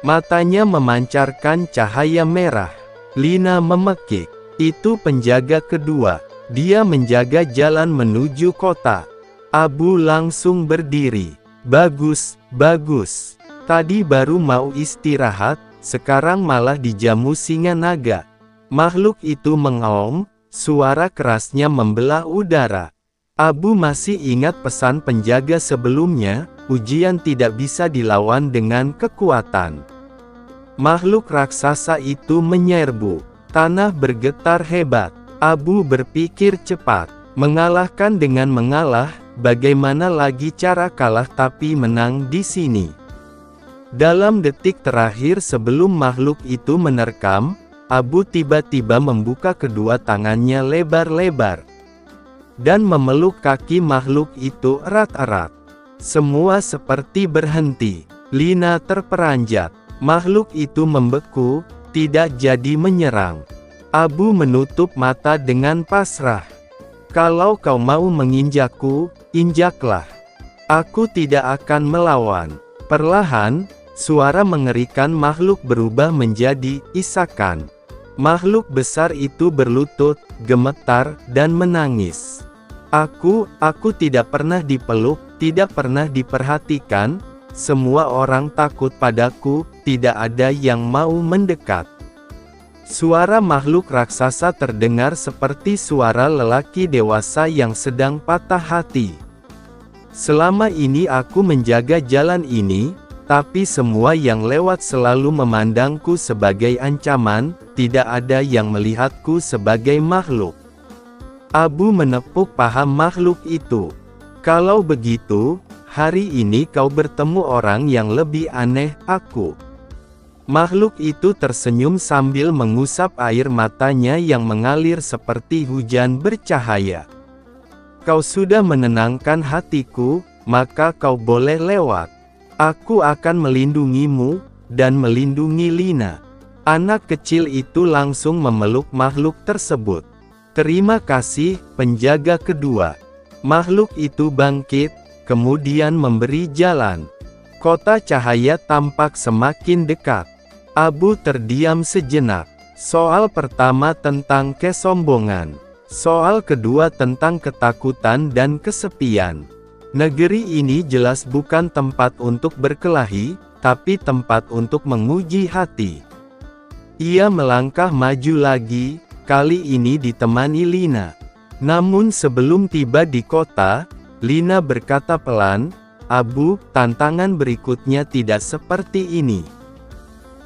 Matanya memancarkan cahaya merah. Lina memekik. Itu penjaga kedua. Dia menjaga jalan menuju kota. Abu langsung berdiri. Bagus, bagus. Tadi baru mau istirahat, sekarang malah dijamu singa naga. Makhluk itu mengaum, suara kerasnya membelah udara. Abu masih ingat pesan penjaga sebelumnya, ujian tidak bisa dilawan dengan kekuatan. Makhluk raksasa itu menyerbu. Tanah bergetar hebat. Abu berpikir cepat. Mengalahkan dengan mengalah, bagaimana lagi cara kalah tapi menang di sini? Dalam detik terakhir sebelum makhluk itu menerkam, Abu tiba-tiba membuka kedua tangannya lebar-lebar dan memeluk kaki makhluk itu erat-erat. Semua seperti berhenti. Lina terperanjat. Makhluk itu membeku, tidak jadi menyerang. Abu menutup mata dengan pasrah. Kalau kau mau menginjakku, injaklah. Aku tidak akan melawan. Perlahan, suara mengerikan makhluk berubah menjadi isakan. Makhluk besar itu berlutut, gemetar, dan menangis. Aku tidak pernah dipeluk, tidak pernah diperhatikan, semua orang takut padaku, tidak ada yang mau mendekat. Suara makhluk raksasa terdengar seperti suara lelaki dewasa yang sedang patah hati. Selama ini aku menjaga jalan ini, tapi semua yang lewat selalu memandangku sebagai ancaman, tidak ada yang melihatku sebagai makhluk. Abu menepuk paha makhluk itu. Kalau begitu, hari ini kau bertemu orang yang lebih aneh, aku. Makhluk itu tersenyum sambil mengusap air matanya yang mengalir seperti hujan bercahaya. Kau sudah menenangkan hatiku, maka kau boleh lewat. Aku akan melindungimu, dan melindungi Lina. Anak kecil itu langsung memeluk makhluk tersebut. Terima kasih, penjaga kedua. Makhluk itu bangkit, kemudian memberi jalan. Kota cahaya tampak semakin dekat. Abu terdiam sejenak. Soal pertama tentang kesombongan. Soal kedua tentang ketakutan dan kesepian. Negeri ini jelas bukan tempat untuk berkelahi, tapi tempat untuk menguji hati. Ia melangkah maju lagi, kali ini ditemani Lina. Namun sebelum tiba di kota, Lina berkata pelan, Abu, tantangan berikutnya tidak seperti ini.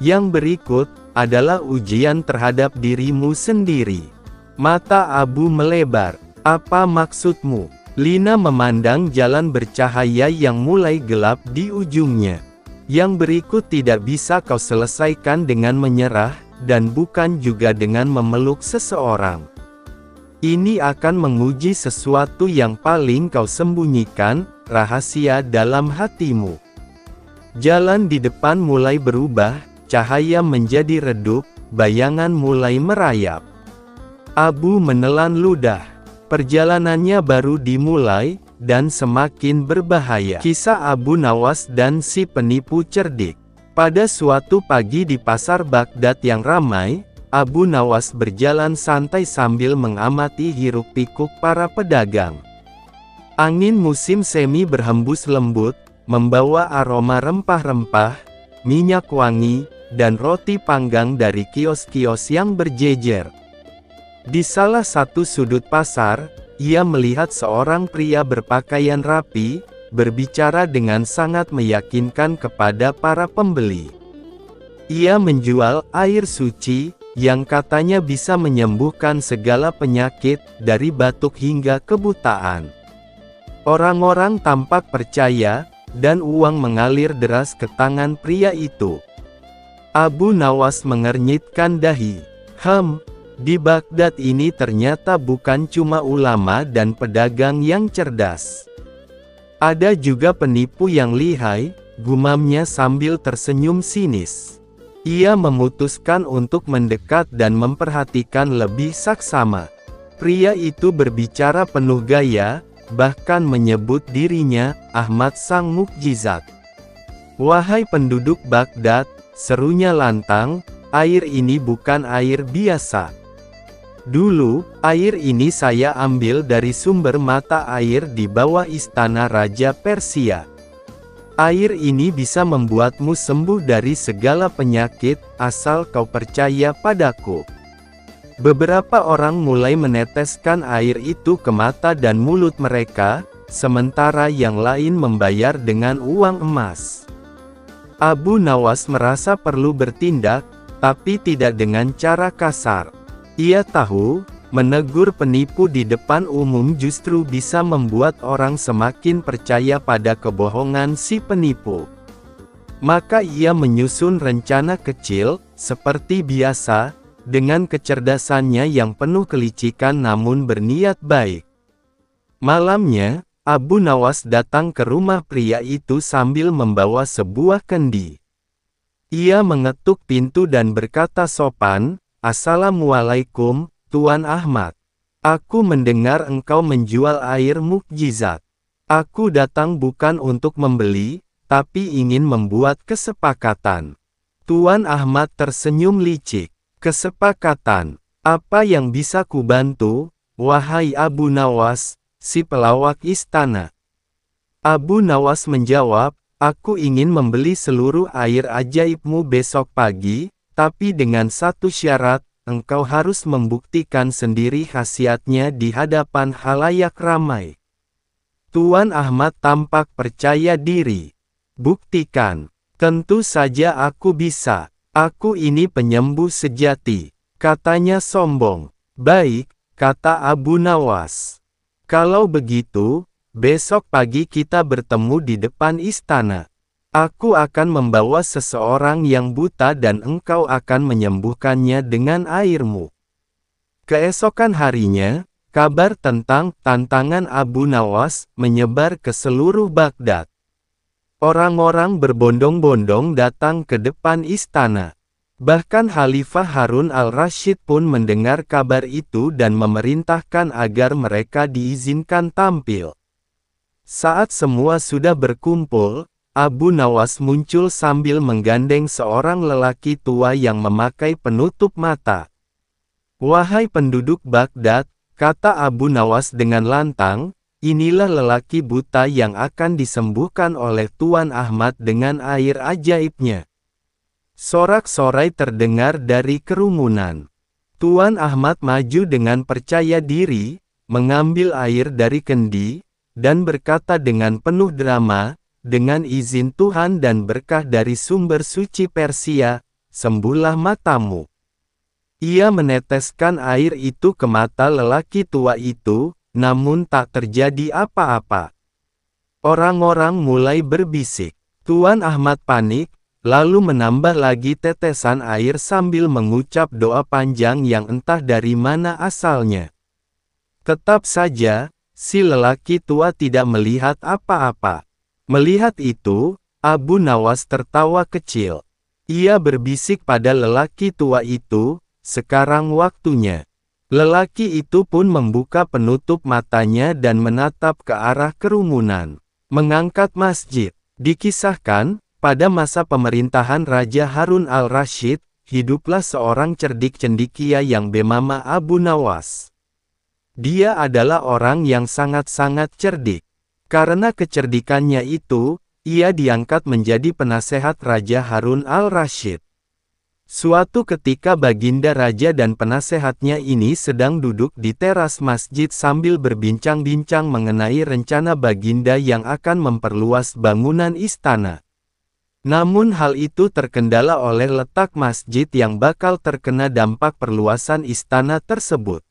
Yang berikut, adalah ujian terhadap dirimu sendiri. Mata Abu melebar. Apa maksudmu? Lina memandang jalan bercahaya yang mulai gelap di ujungnya. Yang berikut tidak bisa kau selesaikan dengan menyerah, dan bukan juga dengan memeluk seseorang. Ini akan menguji sesuatu yang paling kau sembunyikan, rahasia dalam hatimu. Jalan di depan mulai berubah, cahaya menjadi redup, bayangan mulai merayap. Abu menelan ludah. Perjalanannya baru dimulai, dan semakin berbahaya. Kisah Abu Nawas dan si penipu cerdik. Pada suatu pagi di pasar Baghdad yang ramai, Abu Nawas berjalan santai sambil mengamati hiruk-pikuk para pedagang. Angin musim semi berhembus lembut, membawa aroma rempah-rempah, minyak wangi, dan roti panggang dari kios-kios yang berjejer. Di salah satu sudut pasar, ia melihat seorang pria berpakaian rapi, berbicara dengan sangat meyakinkan kepada para pembeli. Ia menjual air suci, yang katanya bisa menyembuhkan segala penyakit, dari batuk hingga kebutaan. Orang-orang tampak percaya, dan uang mengalir deras ke tangan pria itu. Abu Nawas mengernyitkan dahi. Di Baghdad ini ternyata bukan cuma ulama dan pedagang yang cerdas. Ada juga penipu yang lihai, gumamnya sambil tersenyum sinis. Ia memutuskan untuk mendekat dan memperhatikan lebih saksama. Pria itu berbicara penuh gaya, bahkan menyebut dirinya Ahmad Sang Mukjizat. "Wahai penduduk Baghdad," serunya lantang, "air ini bukan air biasa. Dulu, air ini saya ambil dari sumber mata air di bawah istana Raja Persia. Air ini bisa membuatmu sembuh dari segala penyakit, asal kau percaya padaku." Beberapa orang mulai meneteskan air itu ke mata dan mulut mereka, sementara yang lain membayar dengan uang emas. Abu Nawas merasa perlu bertindak, tapi tidak dengan cara kasar. Ia tahu, menegur penipu di depan umum justru bisa membuat orang semakin percaya pada kebohongan si penipu. Maka ia menyusun rencana kecil, seperti biasa, dengan kecerdasannya yang penuh kelicikan namun berniat baik. Malamnya, Abu Nawas datang ke rumah pria itu sambil membawa sebuah kendi. Ia mengetuk pintu dan berkata sopan, "Assalamualaikum, Tuan Ahmad. Aku mendengar engkau menjual air mukjizat. Aku datang bukan untuk membeli, tapi ingin membuat kesepakatan." Tuan Ahmad tersenyum licik. "Kesepakatan? Apa yang bisa kubantu, wahai Abu Nawas, si pelawak istana?" Abu Nawas menjawab, "Aku ingin membeli seluruh air ajaibmu besok pagi, tapi dengan satu syarat, engkau harus membuktikan sendiri khasiatnya di hadapan halayak ramai." Tuan Ahmad tampak percaya diri. "Buktikan." "Tentu saja aku bisa. Aku ini penyembuh sejati," katanya sombong. "Baik," kata Abu Nawas. "Kalau begitu, besok pagi kita bertemu di depan istana. Aku akan membawa seseorang yang buta dan engkau akan menyembuhkannya dengan airmu." Keesokan harinya, kabar tentang tantangan Abu Nawas menyebar ke seluruh Baghdad. Orang-orang berbondong-bondong datang ke depan istana. Bahkan Khalifah Harun al-Rasyid pun mendengar kabar itu dan memerintahkan agar mereka diizinkan tampil. Saat semua sudah berkumpul, Abu Nawas muncul sambil menggandeng seorang lelaki tua yang memakai penutup mata. "Wahai penduduk Baghdad," kata Abu Nawas dengan lantang, "inilah lelaki buta yang akan disembuhkan oleh Tuan Ahmad dengan air ajaibnya." Sorak-sorai terdengar dari kerumunan. Tuan Ahmad maju dengan percaya diri, mengambil air dari kendi, dan berkata dengan penuh drama, "Dengan izin Tuhan dan berkah dari sumber suci Persia, sembuhlah matamu." Ia meneteskan air itu ke mata lelaki tua itu, namun tak terjadi apa-apa. Orang-orang mulai berbisik. Tuan Ahmad panik, lalu menambah lagi tetesan air sambil mengucap doa panjang yang entah dari mana asalnya. Tetap saja, si lelaki tua tidak melihat apa-apa. Melihat itu, Abu Nawas tertawa kecil. Ia berbisik pada lelaki tua itu, "Sekarang waktunya. Lelaki itu pun membuka penutup matanya dan menatap ke arah kerumunan. Mengangkat masjid. Dikisahkan, pada masa pemerintahan Raja Harun al-Rasyid, hiduplah seorang cerdik cendekia yang bernama Abu Nawas. Dia adalah orang yang sangat-sangat cerdik. Karena kecerdikannya itu, ia diangkat menjadi penasehat Raja Harun al-Rasyid. Suatu ketika Baginda Raja dan penasehatnya ini sedang duduk di teras masjid sambil berbincang-bincang mengenai rencana Baginda yang akan memperluas bangunan istana. Namun hal itu terkendala oleh letak masjid yang bakal terkena dampak perluasan istana tersebut.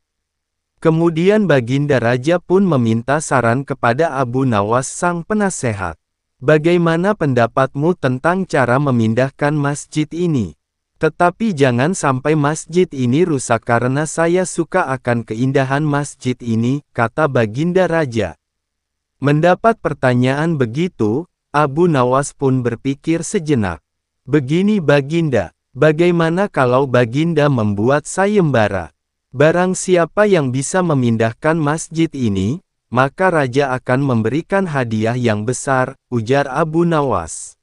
Kemudian Baginda Raja pun meminta saran kepada Abu Nawas sang penasehat. Bagaimana pendapatmu tentang cara memindahkan masjid ini? Tetapi jangan sampai masjid ini rusak karena saya suka akan keindahan masjid ini, kata Baginda Raja. Mendapat pertanyaan begitu, Abu Nawas pun berpikir sejenak. Begini Baginda, bagaimana kalau Baginda membuat sayembara? Barang siapa yang bisa memindahkan masjid ini, maka Raja akan memberikan hadiah yang besar, ujar Abu Nawas.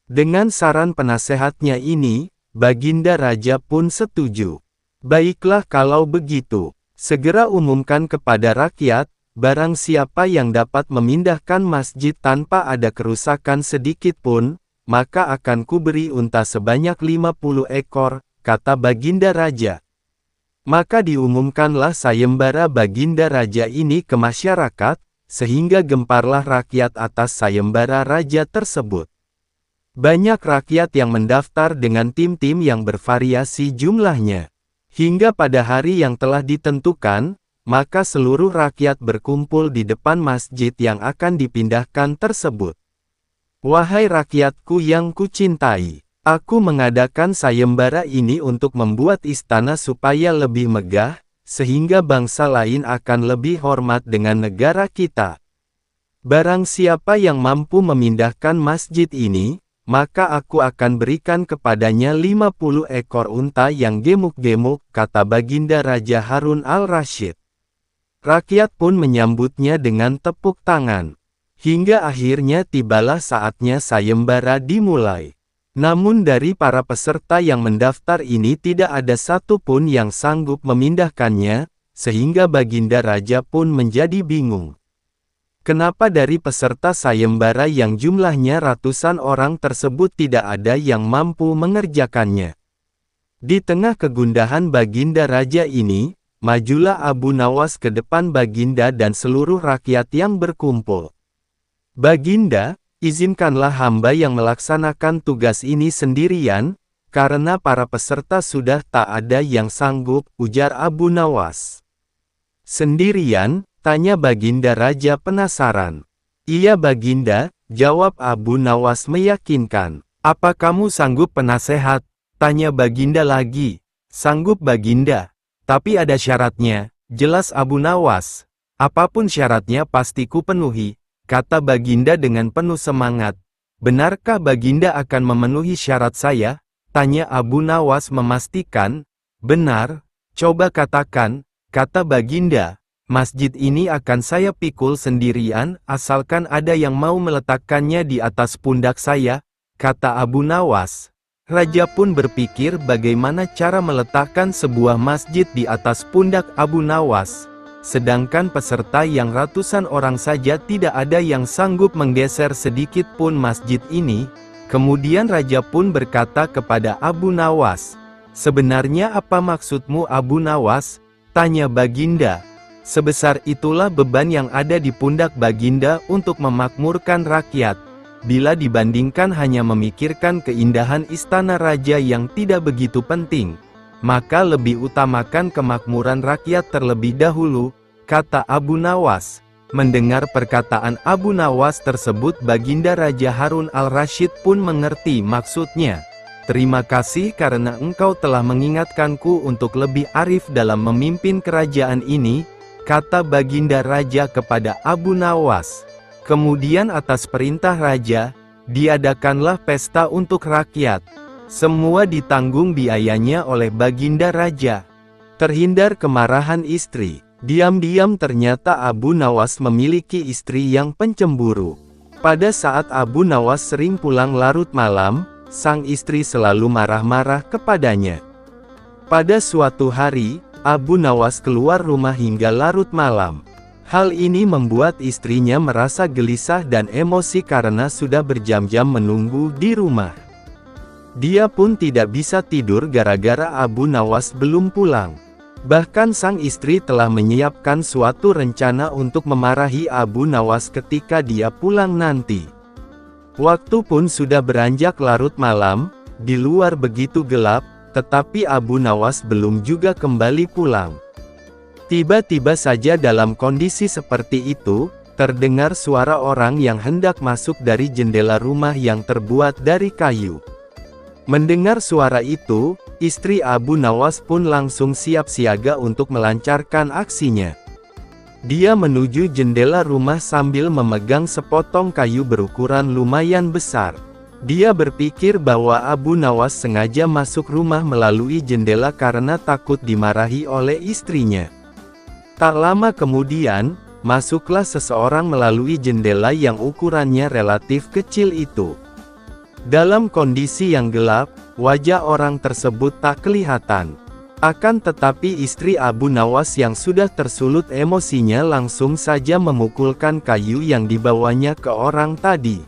Dengan saran penasehatnya ini, Baginda Raja pun setuju. Baiklah kalau begitu, segera umumkan kepada rakyat, barang siapa yang dapat memindahkan masjid tanpa ada kerusakan sedikit pun, maka akan kuberi unta sebanyak 50 ekor, kata Baginda Raja. Maka diumumkanlah sayembara Baginda Raja ini ke masyarakat, sehingga gemparlah rakyat atas sayembara Raja tersebut. Banyak rakyat yang mendaftar dengan tim-tim yang bervariasi jumlahnya. Hingga pada hari yang telah ditentukan, maka seluruh rakyat berkumpul di depan masjid yang akan dipindahkan tersebut. Wahai rakyatku yang kucintai, aku mengadakan sayembara ini untuk membuat istana supaya lebih megah, sehingga bangsa lain akan lebih hormat dengan negara kita. Barang siapa yang mampu memindahkan masjid ini, maka aku akan berikan kepadanya 50 ekor unta yang gemuk-gemuk, kata Baginda Raja Harun al-Rasyid. Rakyat pun menyambutnya dengan tepuk tangan. Hingga akhirnya tibalah saatnya sayembara dimulai. Namun dari para peserta yang mendaftar ini tidak ada satu pun yang sanggup memindahkannya, sehingga Baginda Raja pun menjadi bingung. Kenapa dari peserta sayembara yang jumlahnya ratusan orang tersebut tidak ada yang mampu mengerjakannya? Di tengah kegundahan Baginda Raja ini, majulah Abu Nawas ke depan Baginda dan seluruh rakyat yang berkumpul. Baginda, izinkanlah hamba yang melaksanakan tugas ini sendirian, karena para peserta sudah tak ada yang sanggup, ujar Abu Nawas. Sendirian? Tanya Baginda Raja penasaran. Iya Baginda, jawab Abu Nawas meyakinkan. Apa kamu sanggup penasehat? Tanya Baginda lagi. Sanggup Baginda. Tapi ada syaratnya, jelas Abu Nawas. Apapun syaratnya pasti ku penuhi, kata Baginda dengan penuh semangat. Benarkah Baginda akan memenuhi syarat saya? Tanya Abu Nawas memastikan. Benar, coba katakan, kata Baginda. Masjid ini akan saya pikul sendirian, asalkan ada yang mau meletakkannya di atas pundak saya, kata Abu Nawas. Raja pun berpikir bagaimana cara meletakkan sebuah masjid di atas pundak Abu Nawas. Sedangkan peserta yang ratusan orang saja tidak ada yang sanggup menggeser sedikit pun masjid ini. Kemudian Raja pun berkata kepada Abu Nawas, sebenarnya apa maksudmu Abu Nawas? Tanya Baginda. Sebesar itulah beban yang ada di pundak Baginda untuk memakmurkan rakyat. Bila dibandingkan hanya memikirkan keindahan istana raja yang tidak begitu penting, maka lebih utamakan kemakmuran rakyat terlebih dahulu, kata Abu Nawas. Mendengar perkataan Abu Nawas tersebut Baginda Raja Harun al-Rasyid pun mengerti maksudnya. Terima kasih karena engkau telah mengingatkanku untuk lebih arif dalam memimpin kerajaan ini, kata Baginda Raja kepada Abu Nawas. Kemudian atas perintah Raja, diadakanlah pesta untuk rakyat. Semua ditanggung biayanya oleh Baginda Raja. Terhindar kemarahan istri. Diam-diam ternyata Abu Nawas memiliki istri yang pencemburu. Pada saat Abu Nawas sering pulang larut malam, sang istri selalu marah-marah kepadanya. Pada suatu hari, Abu Nawas keluar rumah hingga larut malam. Hal ini membuat istrinya merasa gelisah dan emosi karena sudah berjam-jam menunggu di rumah. Dia pun tidak bisa tidur gara-gara Abu Nawas belum pulang. Bahkan sang istri telah menyiapkan suatu rencana untuk memarahi Abu Nawas ketika dia pulang nanti. Waktu pun sudah beranjak larut malam, di luar begitu gelap, tetapi Abu Nawas belum juga kembali pulang. Tiba-tiba saja dalam kondisi seperti itu, terdengar suara orang yang hendak masuk dari jendela rumah yang terbuat dari kayu. Mendengar suara itu, istri Abu Nawas pun langsung siap siaga untuk melancarkan aksinya. Dia menuju jendela rumah sambil memegang sepotong kayu berukuran lumayan besar. Dia berpikir bahwa Abu Nawas sengaja masuk rumah melalui jendela karena takut dimarahi oleh istrinya. Tak lama kemudian, masuklah seseorang melalui jendela yang ukurannya relatif kecil itu. Dalam kondisi yang gelap, wajah orang tersebut tak kelihatan. Akan tetapi istri Abu Nawas yang sudah tersulut emosinya langsung saja memukulkan kayu yang dibawanya ke orang tadi.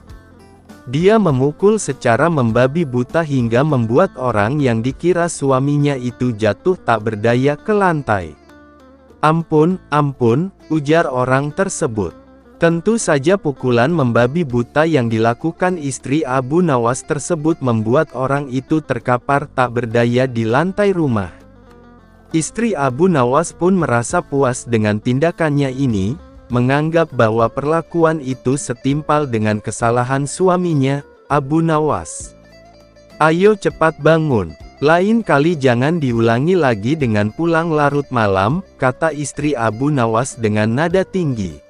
Dia memukul secara membabi buta hingga membuat orang yang dikira suaminya itu jatuh tak berdaya ke lantai. "Ampun, ampun," ujar orang tersebut. Tentu saja pukulan membabi buta yang dilakukan istri Abu Nawas tersebut membuat orang itu terkapar tak berdaya di lantai rumah. Istri Abu Nawas pun merasa puas dengan tindakannya ini, menganggap bahwa perlakuan itu setimpal dengan kesalahan suaminya, Abu Nawas. "Ayo cepat bangun, lain kali jangan diulangi lagi dengan pulang larut malam," kata istri Abu Nawas dengan nada tinggi.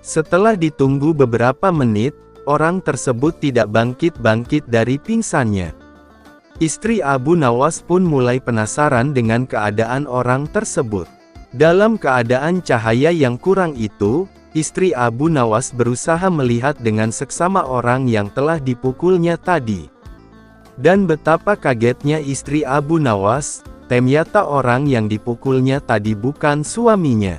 Setelah ditunggu beberapa menit, orang tersebut tidak bangkit-bangkit dari pingsannya. Istri Abu Nawas pun mulai penasaran dengan keadaan orang tersebut. Dalam keadaan cahaya yang kurang itu, istri Abu Nawas berusaha melihat dengan seksama orang yang telah dipukulnya tadi. Dan betapa kagetnya istri Abu Nawas, ternyata orang yang dipukulnya tadi bukan suaminya.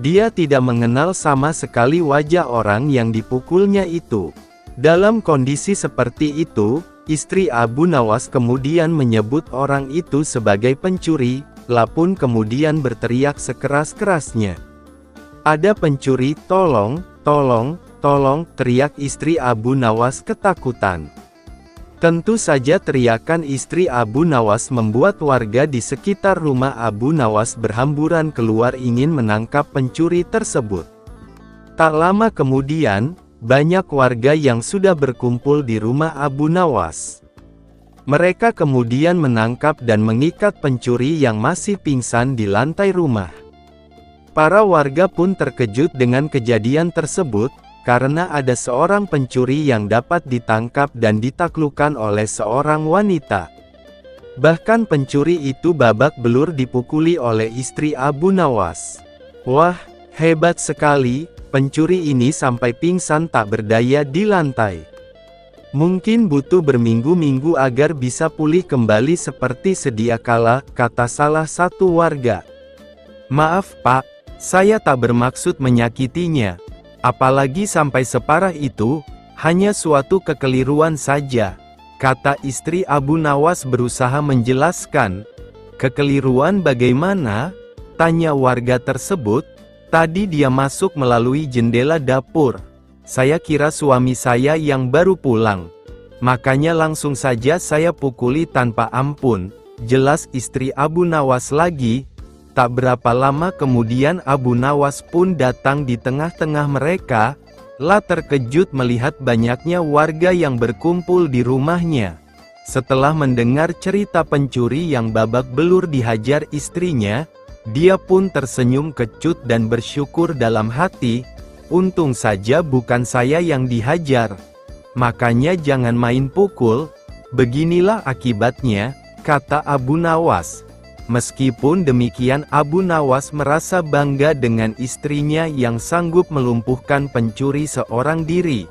Dia tidak mengenal sama sekali wajah orang yang dipukulnya itu. Dalam kondisi seperti itu, istri Abu Nawas kemudian menyebut orang itu sebagai pencuri, pun kemudian berteriak sekeras-kerasnya. "Ada pencuri, tolong, tolong, tolong," teriak istri Abu Nawas ketakutan. Tentu saja teriakan istri Abu Nawas membuat warga di sekitar rumah Abu Nawas berhamburan keluar ingin menangkap pencuri tersebut. Tak lama kemudian, banyak warga yang sudah berkumpul di rumah Abu Nawas. Mereka kemudian menangkap dan mengikat pencuri yang masih pingsan di lantai rumah. Para warga pun terkejut dengan kejadian tersebut, karena ada seorang pencuri yang dapat ditangkap dan ditaklukkan oleh seorang wanita. Bahkan pencuri itu babak belur dipukuli oleh istri Abu Nawas. Wah, hebat sekali, pencuri ini sampai pingsan tak berdaya di lantai. Mungkin butuh berminggu-minggu agar bisa pulih kembali seperti sedia kala, kata salah satu warga. "Maaf Pak, saya tak bermaksud menyakitinya. Apalagi sampai separah itu, hanya suatu kekeliruan saja," kata istri Abu Nawas berusaha menjelaskan. "Kekeliruan bagaimana?" tanya warga tersebut. "Tadi dia masuk melalui jendela dapur. Saya kira suami saya yang baru pulang. Makanya langsung saja saya pukuli tanpa ampun," jelas istri Abu Nawas lagi. Tak berapa lama kemudian Abu Nawas pun datang di tengah-tengah mereka, terkejut melihat banyaknya warga yang berkumpul di rumahnya. Setelah mendengar cerita pencuri yang babak belur dihajar istrinya, dia pun tersenyum kecut dan bersyukur dalam hati, "Untung saja bukan saya yang dihajar. Makanya jangan main pukul, beginilah akibatnya," kata Abu Nawas. Meskipun demikian, Abu Nawas merasa bangga dengan istrinya yang sanggup melumpuhkan pencuri seorang diri.